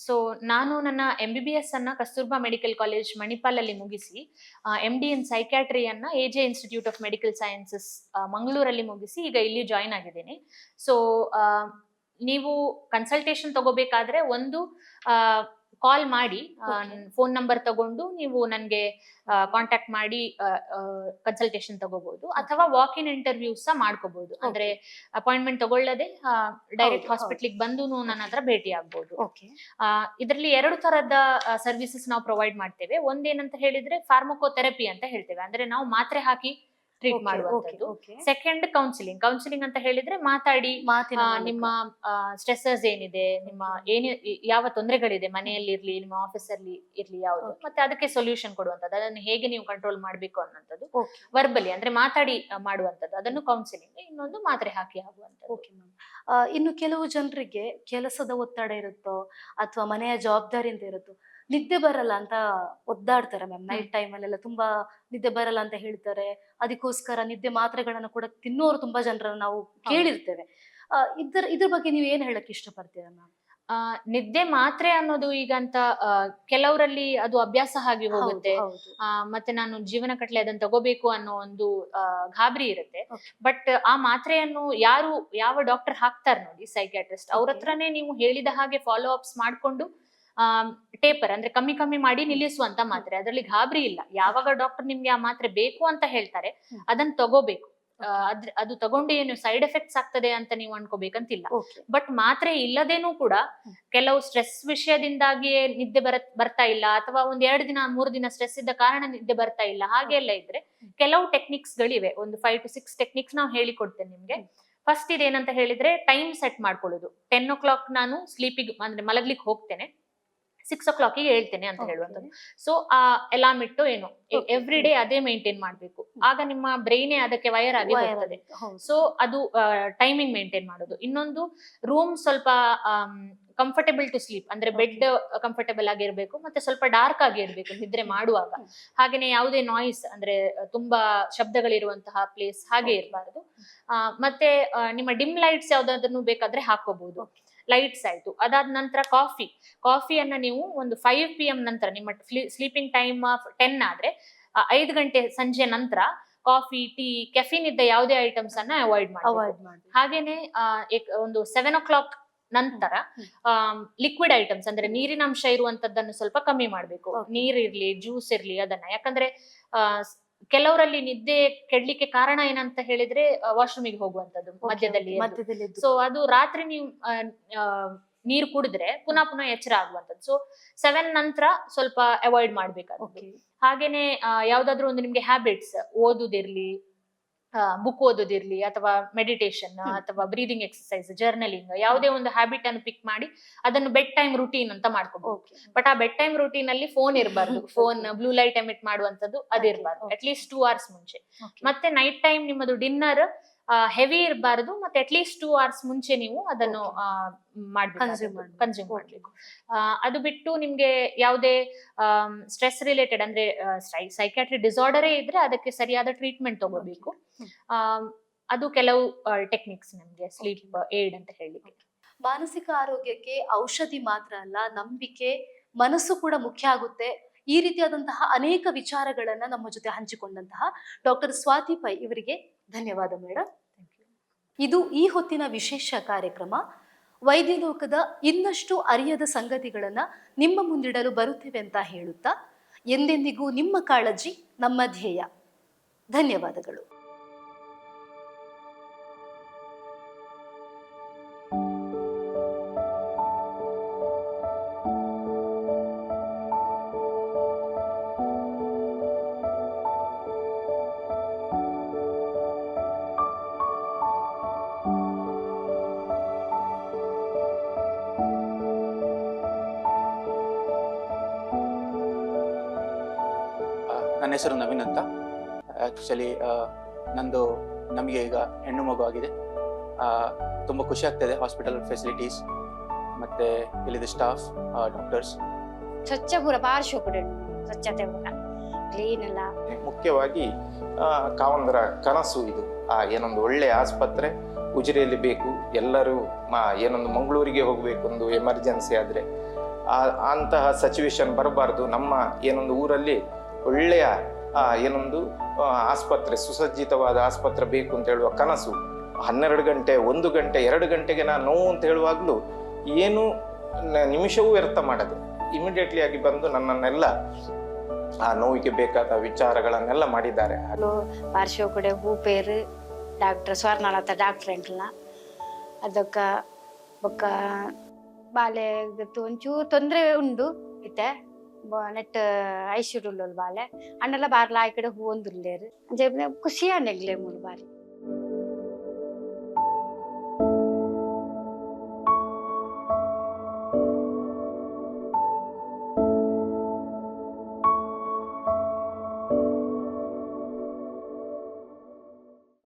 ಸೊ ನಾನು ನನ್ನ MBBS ಅನ್ನ ಕಸ್ತೂರ್ಬಾ ಮೆಡಿಕಲ್ ಕಾಲೇಜ್ ಮಣಿಪಾಲ್ ಅಲ್ಲಿ ಮುಗಿಸಿ, MD ಇನ್ ಸೈಕ್ಯಾಟ್ರಿಯನ್ನ AJ institute of medical sciences ಮಂಗಳೂರಲ್ಲಿ ಮುಗಿಸಿ ಈಗ ಇಲ್ಲಿ ಜಾಯಿನ್ ಆಗಿದ್ದೇನೆ. ಸೊ ನೀವು ಕನ್ಸಲ್ಟೇಷನ್ ತಗೋಬೇಕಾದ್ರೆ ಒಂದು ಕಾಲ್ ಮಾಡಿ, ಫೋನ್ ನಂಬರ್ ತಗೊಂಡು ನೀವು ನನಗೆ ಕಾಂಟ್ಯಾಕ್ಟ್ ಮಾಡಿ ಕನ್ಸಲ್ಟೇಷನ್ ತಗೋಬಹುದು, ಅಥವಾ ವಾಕ್ ಇನ್ ಇಂಟರ್ವ್ಯೂಸ್ ಸಹ ಮಾಡ್ಕೋಬಹುದು. ಅಂದ್ರೆ ಅಪಾಯಿಂಟ್ಮೆಂಟ್ ತಗೊಳ್ಳದೆ ಡೈರೆಕ್ಟ್ ಹಾಸ್ಪಿಟ್ಲಿಗೆ ಬಂದು ನನ್ನ ಹತ್ರ ಭೇಟಿ ಆಗ್ಬಹುದು. ಇದರಲ್ಲಿ 2 ತರದ ಸರ್ವಿಸಸ್ ನಾವು ಪ್ರೊವೈಡ್ ಮಾಡ್ತೇವೆ. ಒಂದೇನಂತ ಹೇಳಿದ್ರೆ ಫಾರ್ಮಕೋಥೆರಪಿ ಅಂತ ಹೇಳ್ತೇವೆ, ಅಂದ್ರೆ ನಾವು ಮಾತ್ರೆ ಹಾಕಿ ಟ್ರೀಟ್ ಮಾಡುವಂತದ್ದು. ಸೆಕೆಂಡ್ ಕೌನ್ಸಿಲಿಂಗ್ ಅಂತ ಹೇಳಿದ್ರೆ ಮಾತಾಡಿ ನಿಮ್ಮ ಸ್ಟ್ರೆಸರ್ಸ್ ಏನಿದೆ, ನಿಮ್ಮ ಯಾವ ತೊಂದರೆಗಳಿದೆ ಮನೆಯಲ್ಲಿ ನಿಮ್ಮ ಆಫೀಸ್ ಅಲ್ಲಿ ಇರ್ಲಿ ಯಾವುದು, ಮತ್ತೆ ಅದಕ್ಕೆ ಸೊಲ್ಯೂಷನ್ ಕೊಡುವಂತದ್ದು, ಅದನ್ನು ಹೇಗೆ ನೀವು ಕಂಟ್ರೋಲ್ ಮಾಡ್ಬೇಕು ಅನ್ನೋಂಥದ್ದು. ವರ್ಬಲಿ ಅಂದ್ರೆ ಮಾತಾಡಿ ಮಾಡುವಂತದ್ದು, ಅದನ್ನು ಕೌನ್ಸಿಲಿಂಗ್. ಇನ್ನೊಂದು ಮಾತ್ರೆ ಹಾಕಿ ಆಗುವಂತದ್ದು. ಇನ್ನು ಕೆಲವು ಜನರಿಗೆ ಕೆಲಸದ ಒತ್ತಡ ಇರುತ್ತೋ ಅಥವಾ ಮನೆಯ ಜವಾಬ್ದಾರಿಯಿಂದ ಇರುತ್ತೋ, ನಿದ್ದೆ ಬರಲ್ಲ ಅಂತ ಒದ್ದಾಡ್ತಾರೆ ಮ್ಯಾಮ್. ನೈಟ್ ಟೈಮ್ ಅಲ್ಲೆಲ್ಲ ತುಂಬಾ ನಿದ್ದೆ ಬರಲ್ಲ ಅಂತ ಹೇಳ್ತಾರೆ. ಅದಕ್ಕೋಸ್ಕರ ನಿದ್ದೆ ಮಾತ್ರೆಗಳನ್ನ ಕೂಡ ತಿನ್ನೋರು ತುಂಬಾ ಜನರನ್ನ ನಾವು ಕೇಳಿರ್ತೇವೆ. ಇದ್ರ ಬಗ್ಗೆ ನೀವು ಏನ್ ಹೇಳಕ್ ಇಷ್ಟಪಡ್ತೀರಾ ಮ್ಯಾಮ್? ನಿದ್ದೆ ಮಾತ್ರೆ ಅನ್ನೋದು ಈಗಂತ ಕೆಲವರಲ್ಲಿ ಅದು ಅಭ್ಯಾಸ ಆಗಿ ಹೋಗುತ್ತೆ. ಮತ್ತೆ ನಾನು ಜೀವನ ಕಟ್ಲೆ ಅದನ್ನ ತಗೋಬೇಕು ಅನ್ನೋ ಒಂದು ಗಾಬರಿ ಇರುತ್ತೆ. ಬಟ್ ಆ ಮಾತ್ರೆಯನ್ನು ಯಾವ ಡಾಕ್ಟರ್ ಹಾಕ್ತಾರೆ ನೋಡಿ, ಸೈಕ್ಯಾಟ್ರಿಸ್ಟ್, ಅವ್ರ ಹತ್ರನೇ ನೀವು ಹೇಳಿದ ಹಾಗೆ ಫಾಲೋ ಅಪ್ಸ್ ಮಾಡ್ಕೊಂಡು ಟೇಪರ್ ಅಂದ್ರೆ ಕಮ್ಮಿ ಮಾಡಿ ನಿಲ್ಲಿಸುವಂತ ಮಾತ್ರೆ. ಅದರಲ್ಲಿ ಗಾಬರಿ ಇಲ್ಲ. ಯಾವಾಗ ಡಾಕ್ಟರ್ ನಿಮ್ಗೆ ಆ ಮಾತ್ರೆ ಬೇಕು ಅಂತ ಹೇಳ್ತಾರೆ ಅದನ್ನ ತಗೋಬೇಕು. ಅದು ತಗೊಂಡು ಏನು ಸೈಡ್ ಎಫೆಕ್ಟ್ಸ್ ಆಗ್ತದೆ ಅಂತ ನೀವು ಅನ್ಕೋಬೇಕಂತಿಲ್ಲ. ಬಟ್ ಮಾತ್ರೆ ಇಲ್ಲದೇನೂ ಕೂಡ ಕೆಲವು ಸ್ಟ್ರೆಸ್ ವಿಷಯದಿಂದಾಗಿಯೇ ನಿದ್ದೆ ಬರ್ತಾ ಇಲ್ಲ, ಅಥವಾ 1-2 ದಿನ 3 ದಿನ ಸ್ಟ್ರೆಸ್ ಇದ್ದ ಕಾರಣ ನಿದ್ದೆ ಬರ್ತಾ ಇಲ್ಲ, ಹಾಗೆಲ್ಲ ಇದ್ರೆ ಕೆಲವು ಟೆಕ್ನಿಕ್ಸ್ ಗಳಿವೆ. ಒಂದು 5 to 6 ಟೆಕ್ನಿಕ್ಸ್ ನಾವು ಹೇಳಿಕೊಡ್ತೇನೆ ನಿಮ್ಗೆ. ಫಸ್ಟ್ ಇದೇನಂತ ಹೇಳಿದ್ರೆ ಟೈಮ್ ಸೆಟ್ ಮಾಡ್ಕೊಳ್ಳೋದು. 10 o'clock ನಾನು ಸ್ಲೀಪಿಗೆ ಅಂದ್ರೆ ಮಲಗ್ಲಿಕ್ಕೆ ಹೋಗ್ತೇನೆ, 6 o'clock ಹೇಳ್ತೇನೆ ಅಂತ ಹೇಳುವಂಥದ್ದು. ಸೊ ಆ ಅಲಾರ್ಮ್ ಇಟ್ಟು ಏನು ಎವ್ರಿ ಡೇ ಅದೇ ಮೇಂಟೈನ್ ಮಾಡ್ಬೇಕು. ಆಗ ನಿಮ್ಮ ಬ್ರೈನೇ ಅದಕ್ಕೆ ವೈರ್ ಆಗಿ ಹೋಗ್ತದೆ. ಸೊ ಅದು ಟೈಮಿಂಗ್ ಮೇಂಟೈನ್ ಮಾಡೋದು. ಇನ್ನೊಂದು ರೂಮ್ ಸ್ವಲ್ಪ ಕಂಫರ್ಟೇಬಲ್ ಟು ಸ್ಲೀಪ್, ಅಂದ್ರೆ ಬೆಡ್ ಕಂಫರ್ಟೇಬಲ್ ಆಗಿರ್ಬೇಕು, ಮತ್ತೆ ಸ್ವಲ್ಪ ಡಾರ್ಕ್ ಆಗಿ ಇರ್ಬೇಕು ನಿದ್ರೆ ಮಾಡುವಾಗ. ಹಾಗೇನೆ ಯಾವುದೇ ನಾಯ್ಸ್ ಅಂದ್ರೆ ತುಂಬಾ ಶಬ್ದಗಳಿರುವಂತಹ ಪ್ಲೇಸ್ ಹಾಗೆ ಇರಬಾರದು. ಮತ್ತೆ ನಿಮ್ಮ ಡಿಮ್ ಲೈಟ್ಸ್ ಯಾವ್ದಾದ್ರು ಬೇಕಾದ್ರೆ ಹಾಕೋಬಹುದು. ಲೈಟ್ಸ್ ಆಯ್ತು. ಅದಾದ ನಂತರ ಕಾಫಿಯನ್ನ ನೀವು ಒಂದು 5 PM ನಂತರ, ನಿಮ್ಮ ಸ್ಲೀಪಿಂಗ್ ಟೈಮ್ 10 ಆದ್ರೆ 5 ಗಂಟೆ ಸಂಜೆ ನಂತರ ಕಾಫಿ, ಟೀ, ಕೆಫಿನ್ ಇದ್ದ ಯಾವುದೇ ಐಟಮ್ಸ್ ಅನ್ನ ಅವಾಯ್ಡ್ ಮಾಡಿ. ಹಾಗೇನೆ ಒಂದು 7 o'clock ನಂತರ ಲಿಕ್ವಿಡ್ ಐಟಮ್ಸ್ ಅಂದ್ರೆ ನೀರಿನ ಅಂಶ ಇರುವಂತದ್ದನ್ನು ಸ್ವಲ್ಪ ಕಮ್ಮಿ ಮಾಡ್ಬೇಕು. ನೀರಿರ್ಲಿ, ಜ್ಯೂಸ್ ಇರ್ಲಿ ಅದನ್ನ. ಯಾಕಂದ್ರೆ ಕೆಲವರಲ್ಲಿ ನಿದ್ದೆ ಕೆಡ್ಲಿಕ್ಕೆ ಕಾರಣ ಏನಂತ ಹೇಳಿದ್ರೆ ವಾಶ್ರೂಮಿಗೆ ಹೋಗುವಂತದ್ದು ಮಧ್ಯದಲ್ಲಿ. ಸೊ ಅದು ರಾತ್ರಿ ನೀವು ನೀರು ಕುಡಿದ್ರೆ ಪುನಃ ಎಚ್ಚರ ಆಗುವಂತದ್ದು. ಸೊ 7 ನಂತರ ಸ್ವಲ್ಪ ಅವಾಯ್ಡ್ ಮಾಡ್ಬೇಕಾಗುತ್ತೆ. ಹಾಗೇನೆ ಯಾವ್ದಾದ್ರು ಒಂದು ನಿಮ್ಗೆ ಹ್ಯಾಬಿಟ್ಸ್, ಓದುದಿರ್ಲಿ, ಬುಕ್ ಓದೋದಿರ್ಲಿ, ಅಥವಾ ಮೆಡಿಟೇಷನ್, ಅಥವಾ ಬ್ರೀದಿಂಗ್ ಎಕ್ಸರ್ಸೈಸ್, ಜರ್ನಲಿಂಗ್, ಯಾವುದೇ ಒಂದು ಹ್ಯಾಬಿಟ್ ಅನ್ನು ಪಿಕ್ ಮಾಡಿ ಅದನ್ನು ಬೆಡ್ ಟೈಮ್ ರೂಟೀನ್ ಅಂತ ಮಾಡ್ಕೋಬಹುದು. ಬಟ್ ಆ ಬೆಡ್ ಟೈಮ್ ರೂಟೀನ್ ಅಲ್ಲಿ ಫೋನ್ ಇರಬಾರ್ದು. ಫೋನ್ ಬ್ಲೂ ಲೈಟ್ ಎಮಿಟ್ ಮಾಡುವಂತದ್ದು ಅದಿರಬಾರ್ದು, ಅಟ್ಲೀಸ್ಟ್ 2 hours ಮುಂಚೆ. ಮತ್ತೆ ನೈಟ್ ಟೈಮ್ ನಿಮ್ಮದು ಡಿನ್ನರ್ ಹೆವಿ ಇರಬಾರದು, ಮತ್ತೆ ಅಟ್ಲೀಸ್ಟ್ 2 hours ಮುಂಚೆ ನೀವು ಅದನ್ನು ಕನ್ಸ್ಯೂಮ್ ಮಾಡ್ಬೇಕು. ಅದು ಬಿಟ್ಟು ನಿಮ್ಗೆ ಯಾವುದೇ ಸ್ಟ್ರೆಸ್ ರಿಲೇಟೆಡ್ ಅಂದ್ರೆ ಸೈಕ್ಯಾಟ್ರಿ ಡಿಸಾರ್ಡರೇ ಇದ್ರೆ ಅದಕ್ಕೆ ಸರಿಯಾದ ಟ್ರೀಟ್ಮೆಂಟ್ ತಗೋಬೇಕು. ಅದು ಕೆಲವು ಟೆಕ್ನಿಕ್ಸ್ ನಮ್ಗೆ ಸ್ಲೀಪ್ ಏಡ್ ಅಂತ ಹೇಳಿಕ್ಕೆ. ಮಾನಸಿಕ ಆರೋಗ್ಯಕ್ಕೆ ಔಷಧಿ ಮಾತ್ರ ಅಲ್ಲ, ನಂಬಿಕೆ, ಮನಸ್ಸು ಕೂಡ ಮುಖ್ಯ ಆಗುತ್ತೆ. ಈ ರೀತಿಯಾದಂತಹ ಅನೇಕ ವಿಚಾರಗಳನ್ನ ನಮ್ಮ ಜೊತೆ ಹಂಚಿಕೊಂಡಂತಹ ಡಾಕ್ಟರ್ ಸ್ವಾತಿ ಪೈ ಇವರಿಗೆ ಧನ್ಯವಾದ ಮೇಡಮ್. ಇದು ಈ ಹೊತ್ತಿನ ವಿಶೇಷ ಕಾರ್ಯಕ್ರಮ. ವೈದ್ಯ ಲೋಕದ ಇನ್ನಷ್ಟು ಅರಿಯದ ಸಂಗತಿಗಳನ್ನ ನಿಮ್ಮ ಮುಂದಿಡಲು ಬರುತ್ತೇವೆ ಅಂತ ಹೇಳುತ್ತಾ, ಎಂದೆಂದಿಗೂ ನಿಮ್ಮ ಕಾಳಜಿ ನಮ್ಮ ಧ್ಯೇಯ. ಧನ್ಯವಾದಗಳು. ನನ್ನ ಹೆಸರು ನವೀನ್ ಅಂತ. ಆ್ಯಕ್ಚುಲಿ ನಂದು ನಮಗೆ ಈಗ ಹೆಣ್ಣು ಮಗು ಆಗಿದೆ. ತುಂಬ ಖುಷಿ ಆಗ್ತಾಯಿದೆ. ಹಾಸ್ಪಿಟಲ್ ಫೆಸಿಲಿಟೀಸ್ ಮತ್ತು ಇಲ್ಲಿದ್ದು ಸ್ಟಾಫ್, ಡಾಕ್ಟರ್ಸ್ ಸ್ವಚ್ಛ ಪೂರ ಭಾರಿ ಶೋಕುಡು ಸ್ವಚ್ಛತೆ ಪೂರ ಕ್ಲೀನ್ ಎಲ್ಲ. ಮುಖ್ಯವಾಗಿ ಕಾವಂದರ ಕನಸು ಇದು. ಏನೊಂದು ಒಳ್ಳೆ ಆಸ್ಪತ್ರೆ ಉಜಿರೆಯಲ್ಲಿ ಬೇಕು. ಎಲ್ಲರೂ ಏನೊಂದು ಮಂಗಳೂರಿಗೆ ಹೋಗಬೇಕು, ಒಂದು ಎಮರ್ಜೆನ್ಸಿ ಆದರೆ ಅಂತಹ ಸಿಚುವೇಶನ್ ಬರಬಾರ್ದು. ನಮ್ಮ ಏನೊಂದು ಊರಲ್ಲಿ ಒಳ್ಳೆಯ ಏನೊಂದು ಆಸ್ಪತ್ರೆ, ಸುಸಜ್ಜಿತವಾದ ಆಸ್ಪತ್ರೆ ಬೇಕು ಅಂತ ಹೇಳುವ ಕನಸು 12 ಗಂಟೆ 1 ಗಂಟೆ 2 ಗಂಟೆಗೆ ನಾನು ನೋವು ಅಂತ ಹೇಳುವಾಗಲೂ ಏನು ನಿಮಿಷವೂ ವ್ಯರ್ಥ ಮಾಡದೆ ಇಮಿಡಿಯೇಟ್ಲಿ ಆಗಿ ಬಂದು ನನ್ನನ್ನೆಲ್ಲ ಆ ನೋವಿಗೆ ಬೇಕಾದ ವಿಚಾರಗಳನ್ನೆಲ್ಲ ಮಾಡಿದ್ದಾರೆ. ಪಾರ್ಶ್ವ ಕೂಡ ಹೂಪೇರು ಡಾಕ್ಟರ್ ಸ್ವರ್ಣಲತ ಡಾಕ್ಟರ್ ಎಂಟ್ಲ ಅದಕ್ಕ ಬೊಕ್ಕ ಬಾಲೆ ಒಂಚೂರು ತೊಂದರೆ ಉಂಡು ಇತ್ತೆ ನೆಟ್ ಐಶ್ವರ್ಯ ಬಾಲೆ ಅಣ್ಣೆಲ್ಲ ಬಾರ್ಲ ಆ ಕಡೆ ಹೂ ಒಂದುಲ್ಲೇರು ಖುಷಿ ಅನ್ನೆಗ್ಲೇ ಮೂರು ಬಾರಿ.